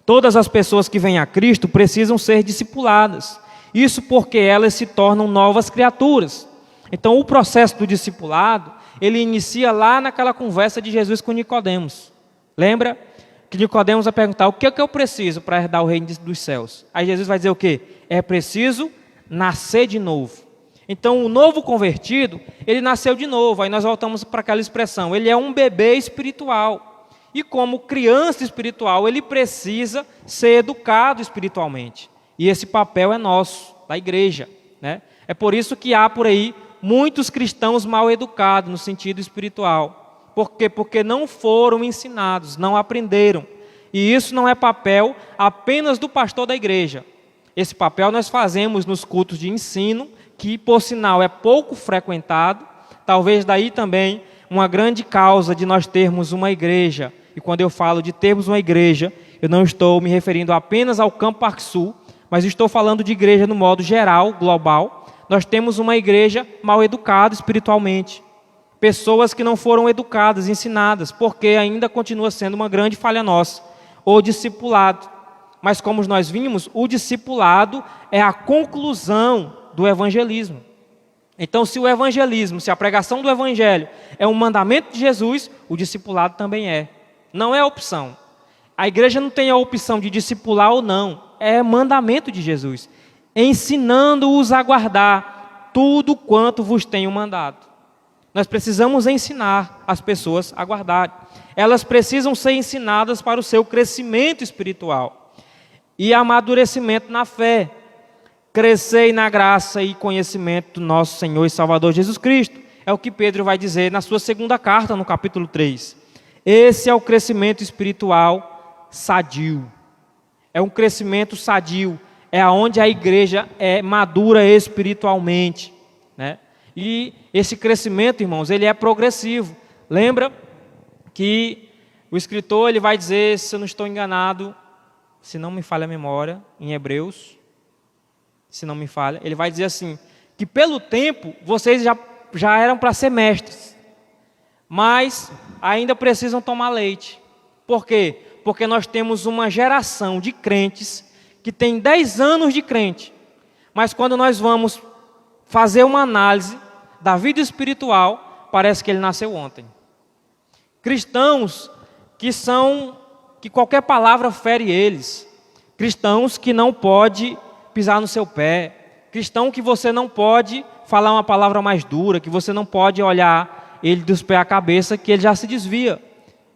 Todas as pessoas que vêm a Cristo precisam ser discipuladas. Isso porque elas se tornam novas criaturas. Então, o processo do discipulado, ele inicia lá naquela conversa de Jesus com Nicodemos. Lembra que Nicodemos vai perguntar: o que é que eu preciso para herdar o reino dos céus? Aí Jesus vai dizer o quê? É preciso nascer de novo. Então, o novo convertido, ele nasceu de novo. Aí nós voltamos para aquela expressão: ele é um bebê espiritual. E como criança espiritual, ele precisa ser educado espiritualmente. E esse papel é nosso, da igreja, né? É por isso que há por aí muitos cristãos mal educados no sentido espiritual. Por quê? Porque não foram ensinados, não aprenderam. E isso não é papel apenas do pastor da igreja. Esse papel nós fazemos nos cultos de ensino, que por sinal é pouco frequentado. Talvez daí também uma grande causa de nós termos uma igreja. E quando eu falo de termos uma igreja, eu não estou me referindo apenas ao Campo Parque Sul, mas estou falando de igreja no modo geral, global. Nós temos uma igreja mal educada espiritualmente. Pessoas que não foram educadas, ensinadas, porque ainda continua sendo uma grande falha nossa. O discipulado. Mas como nós vimos, o discipulado é a conclusão do evangelismo. Então, se o evangelismo, se a pregação do evangelho é um mandamento de Jesus, o discipulado também é. Não é opção. A igreja não tem a opção de discipular ou não. É mandamento de Jesus. Ensinando-os a guardar tudo quanto vos tenho mandado. Nós precisamos ensinar as pessoas a guardar. Elas precisam ser ensinadas para o seu crescimento espiritual e amadurecimento na fé. Crescei na graça e conhecimento do nosso Senhor e Salvador Jesus Cristo. É o que Pedro vai dizer na sua segunda carta, no capítulo 3. Esse é o crescimento espiritual sadio. É um crescimento sadio. É onde a igreja é madura espiritualmente, né? E esse crescimento, irmãos, ele é progressivo. Lembra que o escritor ele vai dizer, se eu não estou enganado, se não me falha a memória, em Hebreus, se não me falha, ele vai dizer assim, que pelo tempo vocês já eram para ser mestres, mas ainda precisam tomar leite. Por quê? Porque nós temos uma geração de crentes que tem 10 anos de crente, mas quando nós vamos fazer uma análise da vida espiritual, parece que ele nasceu ontem. Cristãos que qualquer palavra fere eles, cristãos que não pode pisar no seu pé, cristão que você não pode falar uma palavra mais dura, que você não pode olhar ele dos pés à cabeça, que ele já se desvia,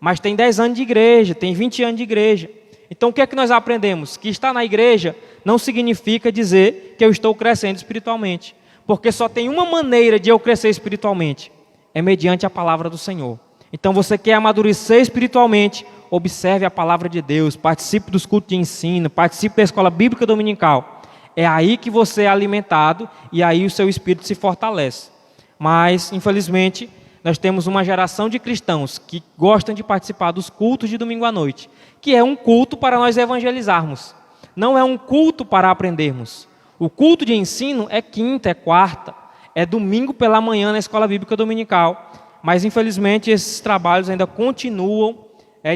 mas tem 10 anos de igreja, tem 20 anos de igreja. Então o que é que nós aprendemos? Que estar na igreja não significa dizer que eu estou crescendo espiritualmente, porque só tem uma maneira de eu crescer espiritualmente, é mediante a palavra do Senhor. Então você quer amadurecer espiritualmente, observe a palavra de Deus, participe dos cultos de ensino, participe da escola bíblica dominical. É aí que você é alimentado e aí o seu espírito se fortalece. Mas, infelizmente, nós temos uma geração de cristãos que gostam de participar dos cultos de domingo à noite, que é um culto para nós evangelizarmos, não é um culto para aprendermos. O culto de ensino é quinta, é quarta, é domingo pela manhã na escola bíblica dominical, mas infelizmente esses trabalhos ainda continuam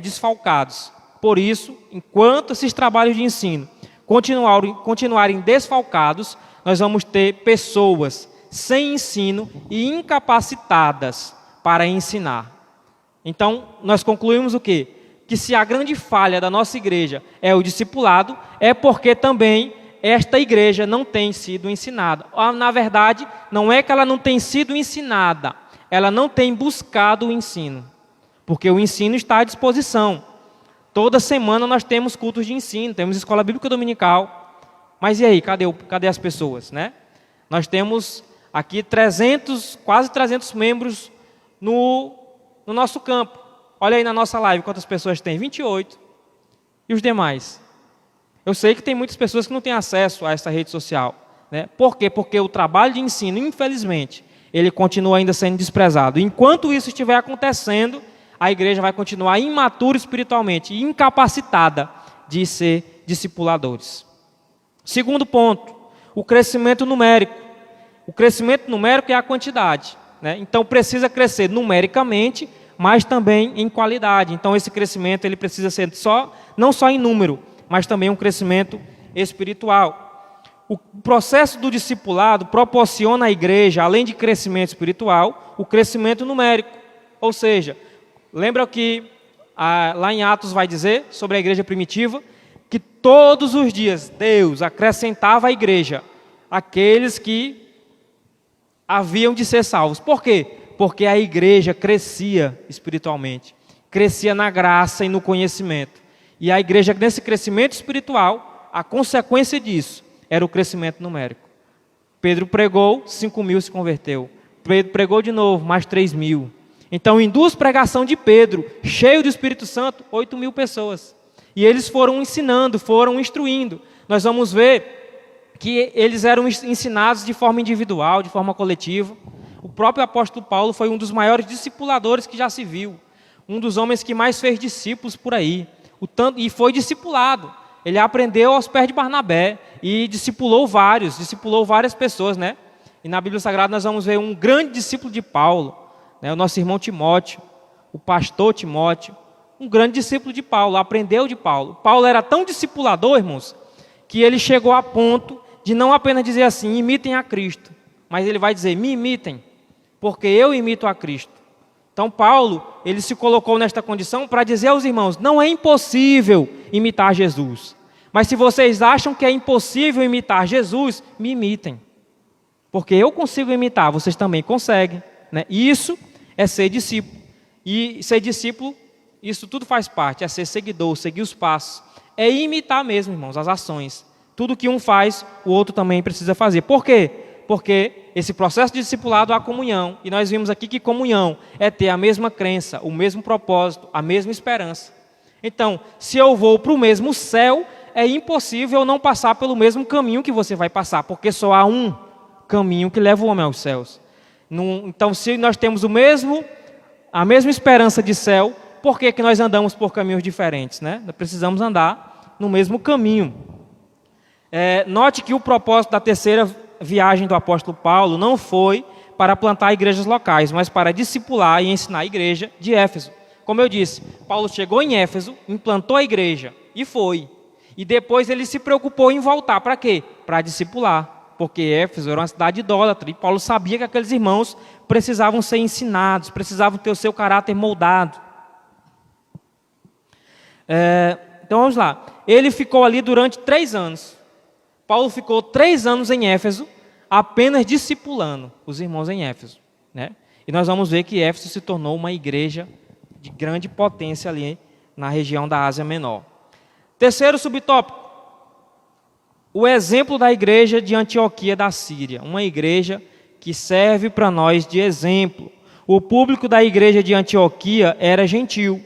desfalcados. Por isso, enquanto esses trabalhos de ensino continuarem desfalcados, nós vamos ter pessoas sem ensino e incapacitadas para ensinar. Então, nós concluímos o quê? Que se a grande falha da nossa igreja é o discipulado, é porque também esta igreja não tem sido ensinada. Na verdade, não é que ela não tem sido ensinada, ela não tem buscado o ensino, porque o ensino está à disposição. Toda semana nós temos cultos de ensino, temos escola bíblica dominical, mas e aí, cadê as pessoas, né? Nós temos aqui quase 300 membros no nosso campo. Olha aí na nossa live quantas pessoas tem, 28. E os demais? Eu sei que tem muitas pessoas que não têm acesso a essa rede social, né? Por quê? Porque o trabalho de ensino, infelizmente, ele continua ainda sendo desprezado. Enquanto isso estiver acontecendo, a igreja vai continuar imatura espiritualmente e incapacitada de ser discipuladores. Segundo ponto, o crescimento numérico. O crescimento numérico é a quantidade, né? Então precisa crescer numericamente, mas também em qualidade. Então esse crescimento ele precisa ser não só em número, mas também um crescimento espiritual. O processo do discipulado proporciona à igreja, além de crescimento espiritual, o crescimento numérico. Ou seja, lembra que lá em Atos vai dizer sobre a igreja primitiva, que todos os dias Deus acrescentava à igreja aqueles que haviam de ser salvos. Por quê? Porque a igreja crescia espiritualmente, crescia na graça e no conhecimento. E a igreja, nesse crescimento espiritual, a consequência disso era o crescimento numérico. Pedro pregou, 5.000 se converteu. Pedro pregou de novo, mais 3.000. Então, em 2 pregações de Pedro, cheio do Espírito Santo, 8.000 pessoas. E eles foram ensinando, foram instruindo. Nós vamos ver que eles eram ensinados de forma individual, de forma coletiva. O próprio apóstolo Paulo foi um dos maiores discipuladores que já se viu. Um dos homens que mais fez discípulos por aí. E foi discipulado. Ele aprendeu aos pés de Barnabé e discipulou várias pessoas, né? E na Bíblia Sagrada nós vamos ver um grande discípulo de Paulo, né? O nosso irmão Timóteo, o pastor Timóteo, um grande discípulo de Paulo, aprendeu de Paulo. Paulo era tão discipulador, irmãos, que ele chegou a ponto de não apenas dizer assim, imitem a Cristo, mas ele vai dizer, me imitem, porque eu imito a Cristo. Então Paulo, ele se colocou nesta condição para dizer aos irmãos, não é impossível imitar Jesus, mas se vocês acham que é impossível imitar Jesus, me imitem, porque eu consigo imitar, vocês também conseguem, né? Isso é ser discípulo, e ser discípulo, isso tudo faz parte, é ser seguidor, seguir os passos, é imitar mesmo, irmãos, as ações. Tudo que um faz, o outro também precisa fazer. Por quê? Porque esse processo de discipulado há comunhão. E nós vimos aqui que comunhão é ter a mesma crença, o mesmo propósito, a mesma esperança. Então, se eu vou para o mesmo céu, é impossível eu não passar pelo mesmo caminho que você vai passar, porque só há um caminho que leva o homem aos céus. Então, se nós temos a mesma esperança de céu, por que nós andamos por caminhos diferentes, né? Nós precisamos andar no mesmo caminho. Note que o propósito da terceira viagem do apóstolo Paulo não foi para plantar igrejas locais, mas para discipular e ensinar a igreja de Éfeso. Como eu disse, Paulo chegou em Éfeso, implantou a igreja e foi. E depois ele se preocupou em voltar. Para quê? Para discipular. Porque Éfeso era uma cidade idólatra e Paulo sabia que aqueles irmãos precisavam ser ensinados, precisavam ter o seu caráter moldado. Então vamos lá. Ele ficou ali durante 3 anos. Paulo ficou 3 anos em Éfeso, apenas discipulando os irmãos em Éfeso, né? E nós vamos ver que Éfeso se tornou uma igreja de grande potência ali na região da Ásia Menor. Terceiro subtópico, o exemplo da igreja de Antioquia da Síria, uma igreja que serve para nós de exemplo. O público da igreja de Antioquia era gentil,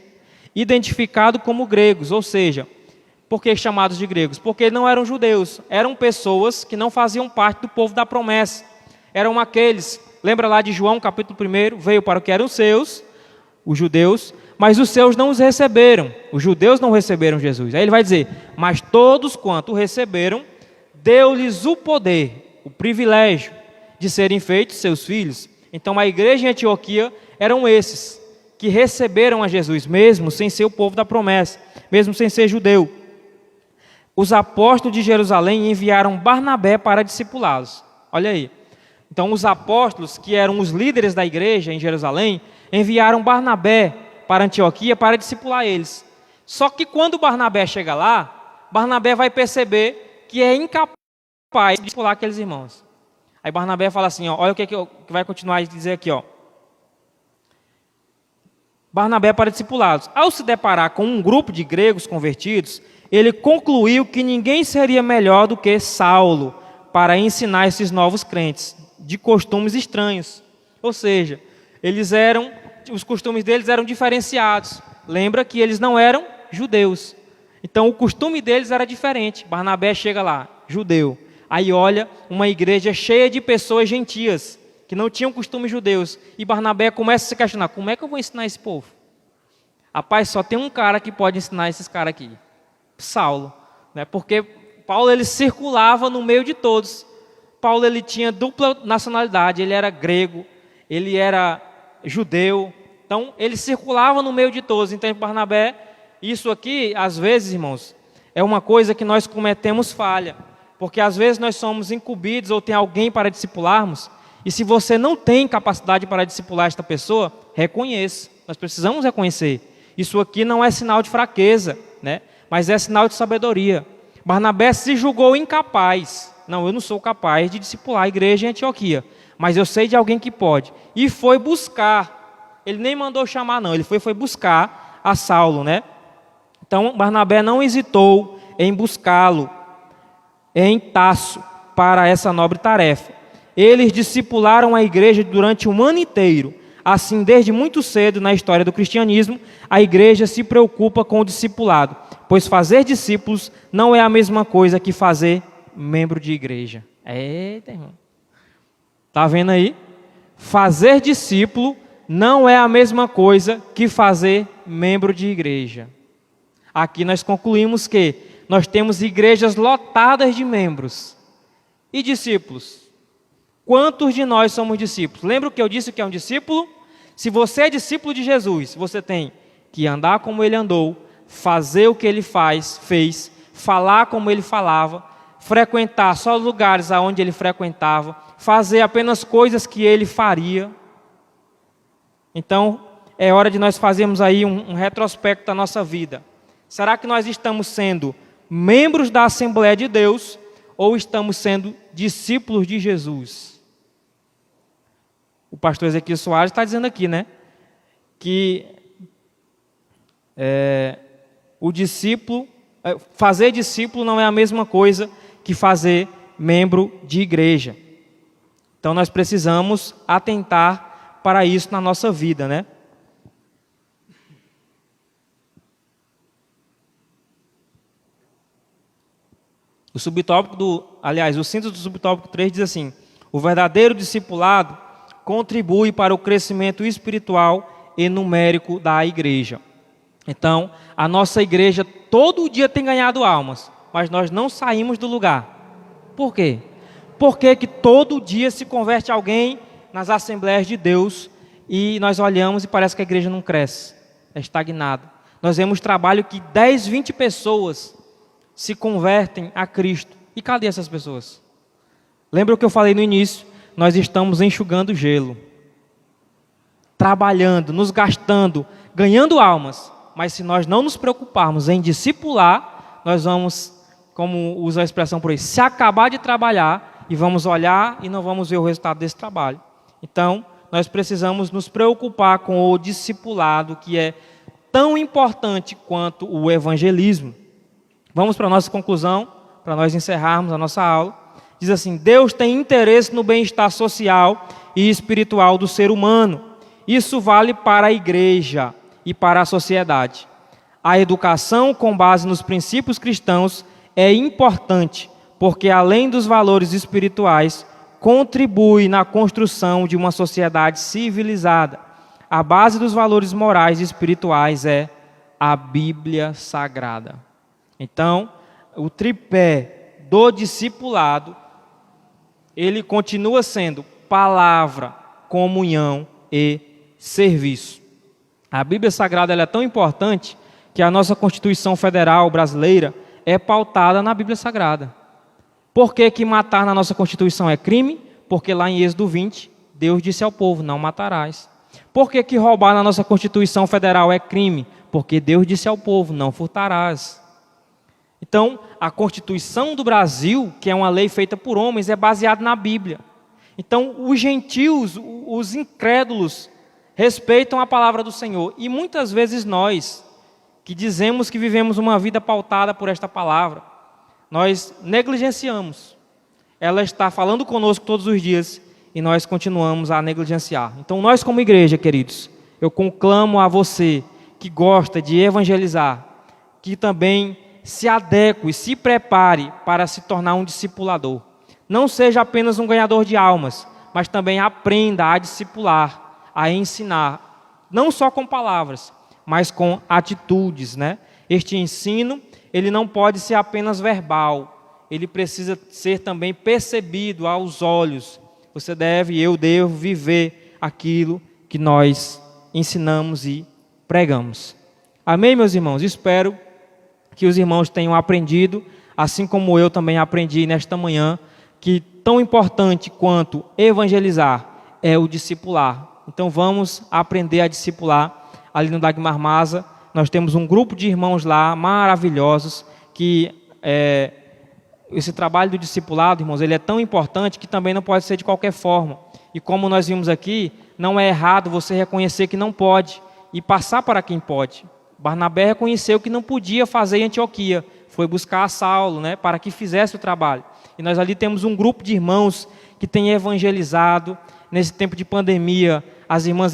identificado como gregos, ou seja, por que chamados de gregos? Porque não eram judeus, eram pessoas que não faziam parte do povo da promessa. Eram aqueles, lembra lá de João capítulo 1, veio para o que eram seus, os judeus, mas os seus não os receberam, os judeus não receberam Jesus. Aí ele vai dizer, mas todos quanto o receberam, deu-lhes o poder, o privilégio de serem feitos seus filhos. Então a igreja em Antioquia eram esses, que receberam a Jesus, mesmo sem ser o povo da promessa, mesmo sem ser judeu. Os apóstolos de Jerusalém enviaram Barnabé para discipulá-los. Olha aí. Então os apóstolos, que eram os líderes da igreja em Jerusalém, enviaram Barnabé para Antioquia para discipular eles. Só que quando Barnabé chega lá, Barnabé vai perceber que é incapaz de discipular aqueles irmãos. Aí Barnabé fala assim, ó, olha o que vai continuar a dizer aqui, ó. Barnabé para discipulados. Ao se deparar com um grupo de gregos convertidos, ele concluiu que ninguém seria melhor do que Saulo para ensinar esses novos crentes de costumes estranhos. Ou seja, os costumes deles eram diferenciados. Lembra que eles não eram judeus. Então o costume deles era diferente. Barnabé chega lá, judeu. Aí olha uma igreja cheia de pessoas gentias, que não tinham costumes judeus. E Barnabé começa a se questionar, como é que eu vou ensinar esse povo? Rapaz, só tem um cara que pode ensinar esses caras aqui. Saulo. Né? Porque Paulo ele circulava no meio de todos. Paulo ele tinha dupla nacionalidade, ele era grego, ele era judeu. Então ele circulava no meio de todos. Então Barnabé, isso aqui, às vezes, irmãos, é uma coisa que nós cometemos falha. Porque às vezes nós somos incumbidos ou tem alguém para discipularmos. E se você não tem capacidade para discipular esta pessoa, reconheça. Nós precisamos reconhecer. Isso aqui não é sinal de fraqueza, né? Mas é sinal de sabedoria. Barnabé se julgou incapaz. Não, eu não sou capaz de discipular a igreja em Antioquia. Mas eu sei de alguém que pode. E foi buscar. Ele nem mandou chamar, não. Ele foi buscar a Saulo, né? Então, Barnabé não hesitou em buscá-lo em Tarso para essa nobre tarefa. Eles discipularam a igreja durante um ano inteiro. Assim, desde muito cedo na história do cristianismo, a igreja se preocupa com o discipulado, pois fazer discípulos não é a mesma coisa que fazer membro de igreja. Eita, irmão. Está vendo aí? Fazer discípulo não é a mesma coisa que fazer membro de igreja. Aqui nós concluímos que nós temos igrejas lotadas de membros e discípulos. Quantos de nós somos discípulos? Lembra o que eu disse que é um discípulo? Se você é discípulo de Jesus, você tem que andar como ele andou, fazer o que ele fez, falar como ele falava, frequentar só os lugares aonde ele frequentava, fazer apenas coisas que ele faria. Então, é hora de nós fazermos aí um retrospecto da nossa vida. Será que nós estamos sendo membros da Assembleia de Deus ou estamos sendo discípulos de Jesus? O pastor Ezequiel Soares está dizendo aqui, né? Que fazer discípulo não é a mesma coisa que fazer membro de igreja. Então nós precisamos atentar para isso na nossa vida, né? O síntese do subtópico 3 diz assim: o verdadeiro discipulado contribui para o crescimento espiritual e numérico da igreja. Então, a nossa igreja todo dia tem ganhado almas, mas nós não saímos do lugar. Por quê? Porque que todo dia se converte alguém nas Assembleias de Deus e nós olhamos e parece que a igreja não cresce, é estagnada. Nós vemos trabalho que 10, 20 pessoas se convertem a Cristo. E cadê essas pessoas? Lembra o que eu falei no início? Nós estamos enxugando gelo, trabalhando, nos gastando, ganhando almas. Mas se nós não nos preocuparmos em discipular, nós vamos, como usa a expressão por aí, se acabar de trabalhar e vamos olhar e não vamos ver o resultado desse trabalho. Então, nós precisamos nos preocupar com o discipulado, que é tão importante quanto o evangelismo. Vamos para a nossa conclusão, para nós encerrarmos a nossa aula. Diz assim: Deus tem interesse no bem-estar social e espiritual do ser humano. Isso vale para a igreja e para a sociedade. A educação com base nos princípios cristãos é importante, porque além dos valores espirituais, contribui na construção de uma sociedade civilizada. A base dos valores morais e espirituais é a Bíblia Sagrada. Então, o tripé do discipulado, ele continua sendo palavra, comunhão e serviço. A Bíblia Sagrada ela é tão importante que a nossa Constituição Federal brasileira é pautada na Bíblia Sagrada. Por que matar na nossa Constituição é crime? Porque lá em Êxodo 20, Deus disse ao povo: não matarás. Por que roubar na nossa Constituição Federal é crime? Porque Deus disse ao povo, não furtarás. Então, a Constituição do Brasil, que é uma lei feita por homens, é baseada na Bíblia. Então, os gentios, os incrédulos, respeitam a palavra do Senhor. E muitas vezes nós, que dizemos que vivemos uma vida pautada por esta palavra, nós negligenciamos. Ela está falando conosco todos os dias e nós continuamos a negligenciar. Então, nós como igreja, queridos, eu conclamo a você que gosta de evangelizar, que também se adeque e se prepare para se tornar um discipulador. Não seja apenas um ganhador de almas, mas também aprenda a discipular, a ensinar, não só com palavras, mas com atitudes, né? Este ensino, ele não pode ser apenas verbal, ele precisa ser também percebido aos olhos. Eu devo viver aquilo que nós ensinamos e pregamos. Amém, meus irmãos? Espero que os irmãos tenham aprendido, assim como eu também aprendi nesta manhã, que tão importante quanto evangelizar é o discipular. Então vamos aprender a discipular. Ali no Dagmar Maza, nós temos um grupo de irmãos lá, maravilhosos, que esse trabalho do discipulado, irmãos, ele é tão importante que também não pode ser de qualquer forma. E como nós vimos aqui, não é errado você reconhecer que não pode e passar para quem pode. Barnabé reconheceu que não podia fazer em Antioquia, foi buscar a Saulo, né, para que fizesse o trabalho. E nós ali temos um grupo de irmãos que tem evangelizado. Nesse tempo de pandemia, as irmãs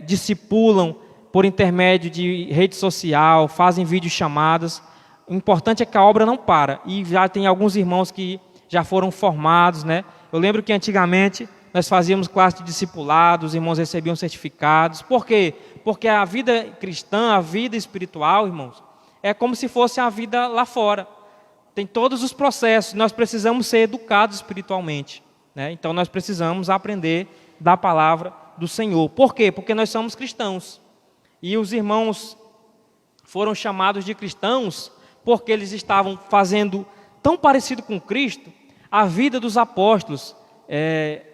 discipulam por intermédio de rede social, fazem videochamadas. O importante é que a obra não para. E já tem alguns irmãos que já foram formados, né? Eu lembro que antigamente nós fazíamos classe de discipulado, os irmãos recebiam certificados. Por quê? Porque a vida cristã, a vida espiritual, irmãos, é como se fosse a vida lá fora. Tem todos os processos, nós precisamos ser educados espiritualmente, né? Então nós precisamos aprender da palavra do Senhor. Por quê? Porque nós somos cristãos. E os irmãos foram chamados de cristãos porque eles estavam fazendo tão parecido com Cristo a vida dos apóstolos.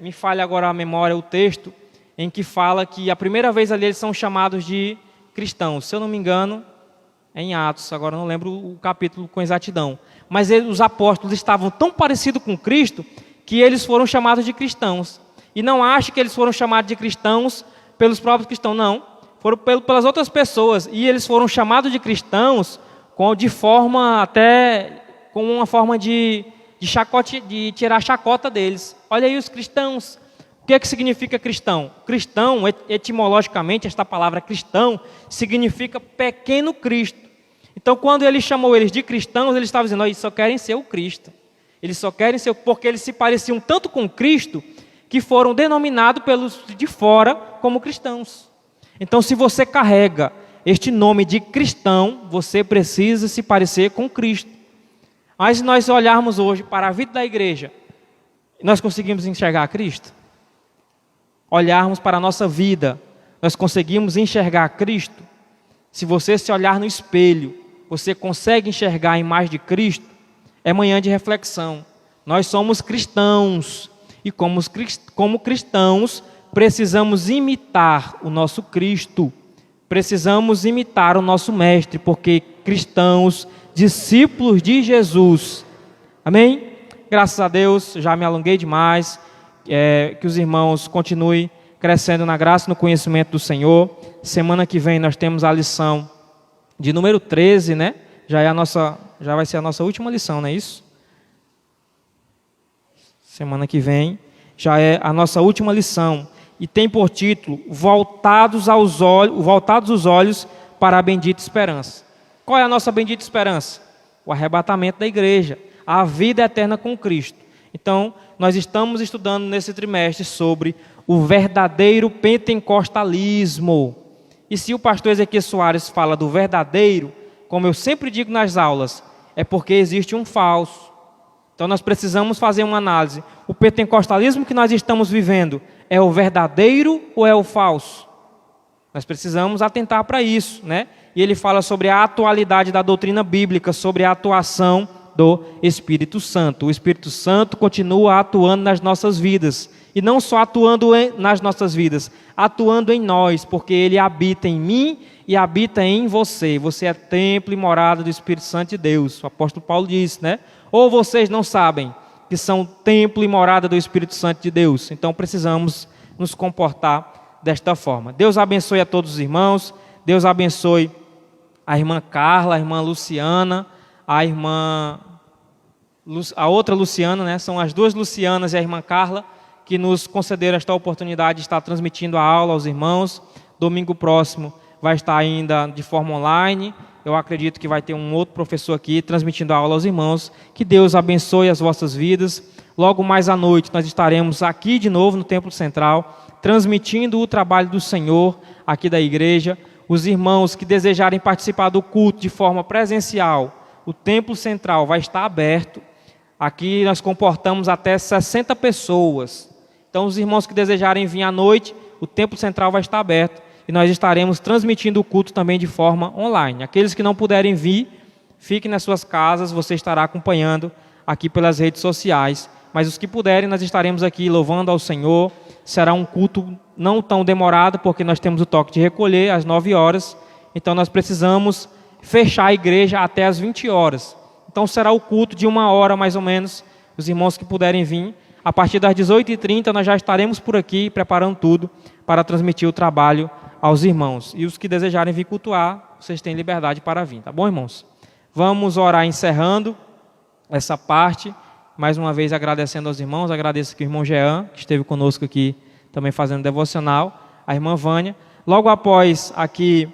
Me falha agora a memória o texto em que fala que a primeira vez ali eles são chamados de cristãos. Se eu não me engano, é em Atos, agora não lembro o capítulo com exatidão. Mas os apóstolos estavam tão parecidos com Cristo que eles foram chamados de cristãos. E não ache que eles foram chamados de cristãos pelos próprios cristãos, não. Foram pelas outras pessoas. E eles foram chamados de cristãos com uma forma de tirar a chacota deles. Olha aí os cristãos. O que é que significa cristão? Cristão, etimologicamente, esta palavra cristão significa pequeno Cristo. Então, quando ele chamou eles de cristãos, ele estava dizendo, eles só querem ser o Cristo. Eles só querem ser, porque eles se pareciam tanto com Cristo, que foram denominados pelos de fora como cristãos. Então, se você carrega este nome de cristão, você precisa se parecer com Cristo. Mas se nós olharmos hoje para a vida da igreja, nós conseguimos enxergar Cristo? Olharmos para a nossa vida, nós conseguimos enxergar Cristo? Se você se olhar no espelho, você consegue enxergar a imagem de Cristo? É manhã de reflexão. Nós somos cristãos e como cristãos precisamos imitar o nosso Cristo. Precisamos imitar o nosso Mestre, porque cristãos, discípulos de Jesus. Amém? Graças a Deus, já me alonguei demais. Que os irmãos continuem crescendo na graça e no conhecimento do Senhor. Semana que vem nós temos a lição de número 13, né? Já vai ser a nossa última lição, não é isso? Semana que vem já é a nossa última lição. E tem por título, voltados os olhos para a bendita esperança. Qual é a nossa bendita esperança? O arrebatamento da igreja, a vida eterna com Cristo. Então, nós estamos estudando nesse trimestre sobre o verdadeiro pentecostalismo. E se o pastor Ezequiel Soares fala do verdadeiro, como eu sempre digo nas aulas, é porque existe um falso. Então nós precisamos fazer uma análise. O pentecostalismo que nós estamos vivendo é o verdadeiro ou é o falso? Nós precisamos atentar para isso, né? E ele fala sobre a atualidade da doutrina bíblica, sobre a atuação do Espírito Santo. O Espírito Santo continua atuando nas nossas vidas. E não só atuando nas nossas vidas, atuando em nós, porque Ele habita em mim e habita em você. Você é templo e morada do Espírito Santo de Deus. O apóstolo Paulo disse, né? Ou vocês não sabem que são templo e morada do Espírito Santo de Deus. Então precisamos nos comportar desta forma. Deus abençoe a todos os irmãos. Deus abençoe a irmã Carla, a irmã Luciana, a outra Luciana, né? São as duas Lucianas e a irmã Carla que nos concederam esta oportunidade de estar transmitindo a aula aos irmãos. Domingo próximo vai estar ainda de forma online. Eu acredito que vai ter um outro professor aqui transmitindo a aula aos irmãos. Que Deus abençoe as vossas vidas. Logo mais à noite nós estaremos aqui de novo no Templo Central, transmitindo o trabalho do Senhor aqui da igreja. Os irmãos que desejarem participar do culto de forma presencial, o Templo Central vai estar aberto. Aqui nós comportamos até 60 pessoas. Então os irmãos que desejarem vir à noite, o Templo Central vai estar aberto. E nós estaremos transmitindo o culto também de forma online. Aqueles que não puderem vir, fiquem nas suas casas, você estará acompanhando aqui pelas redes sociais. Mas os que puderem, nós estaremos aqui louvando ao Senhor. Será um culto não tão demorado, porque nós temos o toque de recolher às 9 horas. Então nós precisamos fechar a igreja até às 20 horas. Então será o culto de 1 hora mais ou menos. Os irmãos que puderem vir, a partir das 18h30 nós já estaremos por aqui preparando tudo para transmitir o trabalho aos irmãos. E os que desejarem vir cultuar, vocês têm liberdade para vir, tá bom, irmãos? Vamos orar encerrando essa parte. Mais uma vez agradecendo aos irmãos, agradeço aqui o irmão Jean, que esteve conosco aqui também fazendo devocional, a irmã Vânia. Logo após aqui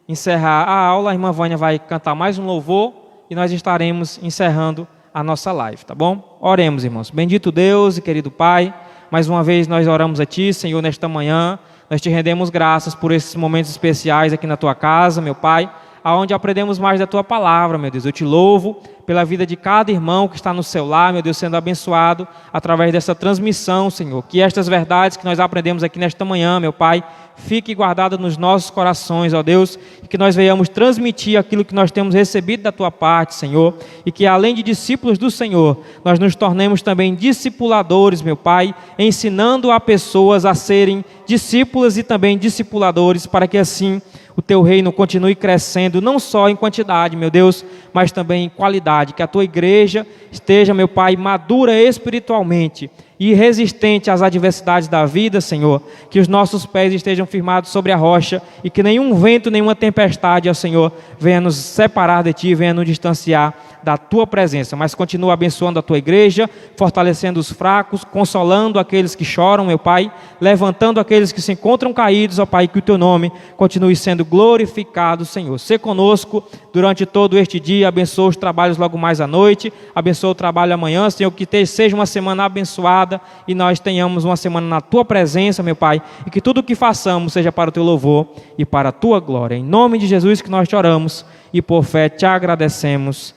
encerrar a aula, a irmã Vânia vai cantar mais um louvor e nós estaremos encerrando a nossa live, tá bom? Oremos, irmãos. Bendito Deus e querido Pai, mais uma vez nós oramos a Ti, Senhor, nesta manhã. Nós Te rendemos graças por esses momentos especiais aqui na Tua casa, meu Pai, aonde aprendemos mais da Tua palavra, meu Deus. Eu Te louvo pela vida de cada irmão que está no seu lar, meu Deus, sendo abençoado através dessa transmissão, Senhor. Que estas verdades que nós aprendemos aqui nesta manhã, meu Pai, fiquem guardadas nos nossos corações, ó Deus, e que nós venhamos transmitir aquilo que nós temos recebido da Tua parte, Senhor, e que além de discípulos do Senhor, nós nos tornemos também discipuladores, meu Pai, ensinando a pessoas a serem discípulas e também discipuladores, para que assim o Teu reino continue crescendo, não só em quantidade, meu Deus, mas também em qualidade. Que a Tua igreja esteja, meu Pai, madura espiritualmente e resistente às adversidades da vida, Senhor. Que os nossos pés estejam firmados sobre a rocha e que nenhum vento, nenhuma tempestade, ó Senhor, venha nos separar de Ti, venha nos distanciar da Tua presença. Mas continua abençoando a Tua igreja, fortalecendo os fracos, consolando aqueles que choram, meu Pai, levantando aqueles que se encontram caídos, ó Pai, que o Teu nome continue sendo glorificado, Senhor. Sê conosco durante todo este dia, abençoa os trabalhos logo mais à noite, abençoa o trabalho amanhã, Senhor, que seja uma semana abençoada e nós tenhamos uma semana na Tua presença, meu Pai, e que tudo o que façamos seja para o Teu louvor e para a Tua glória. Em nome de Jesus que nós te oramos e por fé te agradecemos.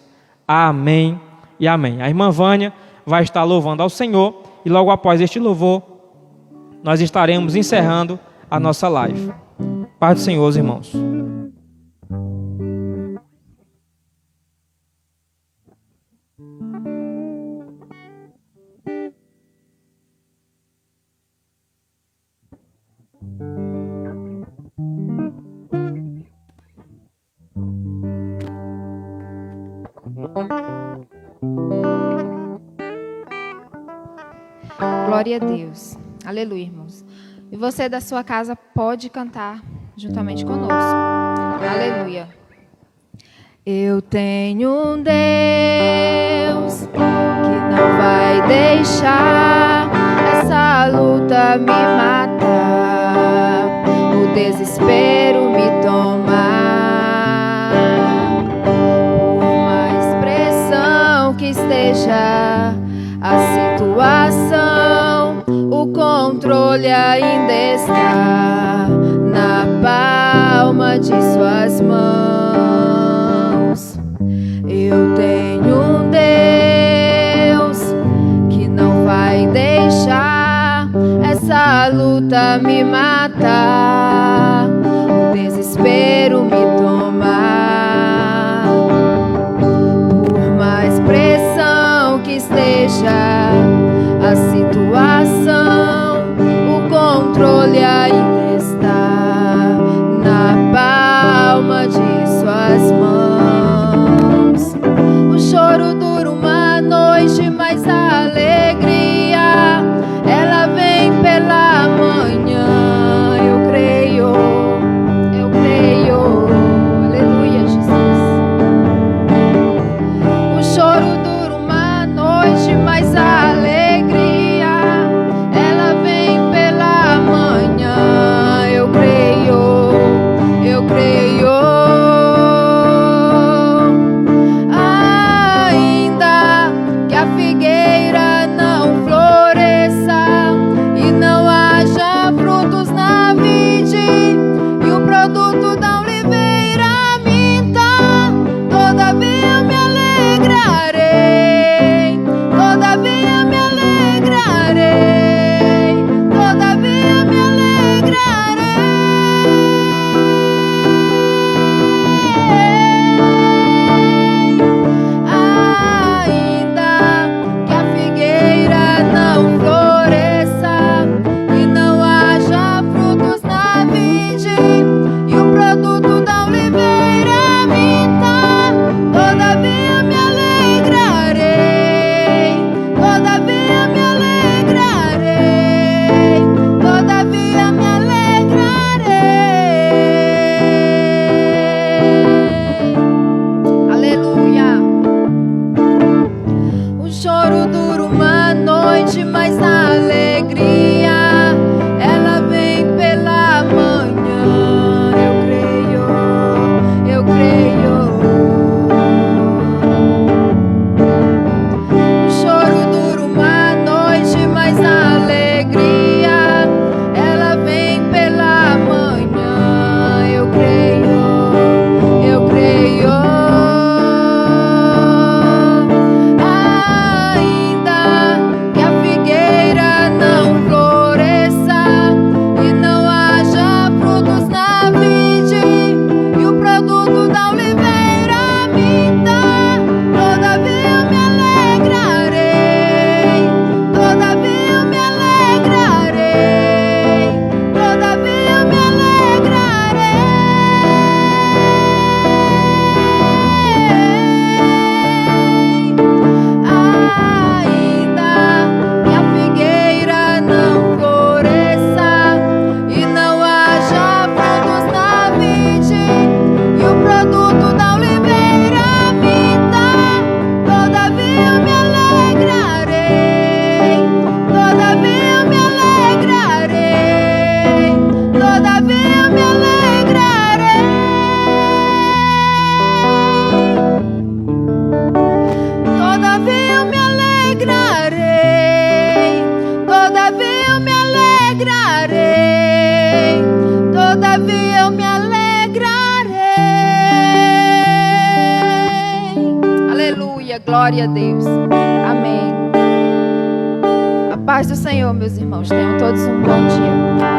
Amém e amém. A irmã Vânia vai estar louvando ao Senhor e logo após este louvor nós estaremos encerrando a nossa live. Paz do Senhor, os irmãos. Glória a Deus. Aleluia, irmãos. E você da sua casa pode cantar juntamente conosco. Aleluia. Eu tenho um Deus que não vai deixar essa luta me matar, o desespero me tomar. Por mais pressão que esteja a situação, o controle ainda está na palma de suas mãos. Eu tenho um Deus que não vai deixar essa luta me matar, o desespero me tomar. Por mais pressão que esteja a situação, choro dura uma noite, mas a alegria ela vem pela manhã. Eu creio. O choro dura uma noite, mas a alegria ela vem pela manhã. Eu creio. Glória a Deus. Amém. A paz do Senhor, meus irmãos. Tenham todos um bom dia.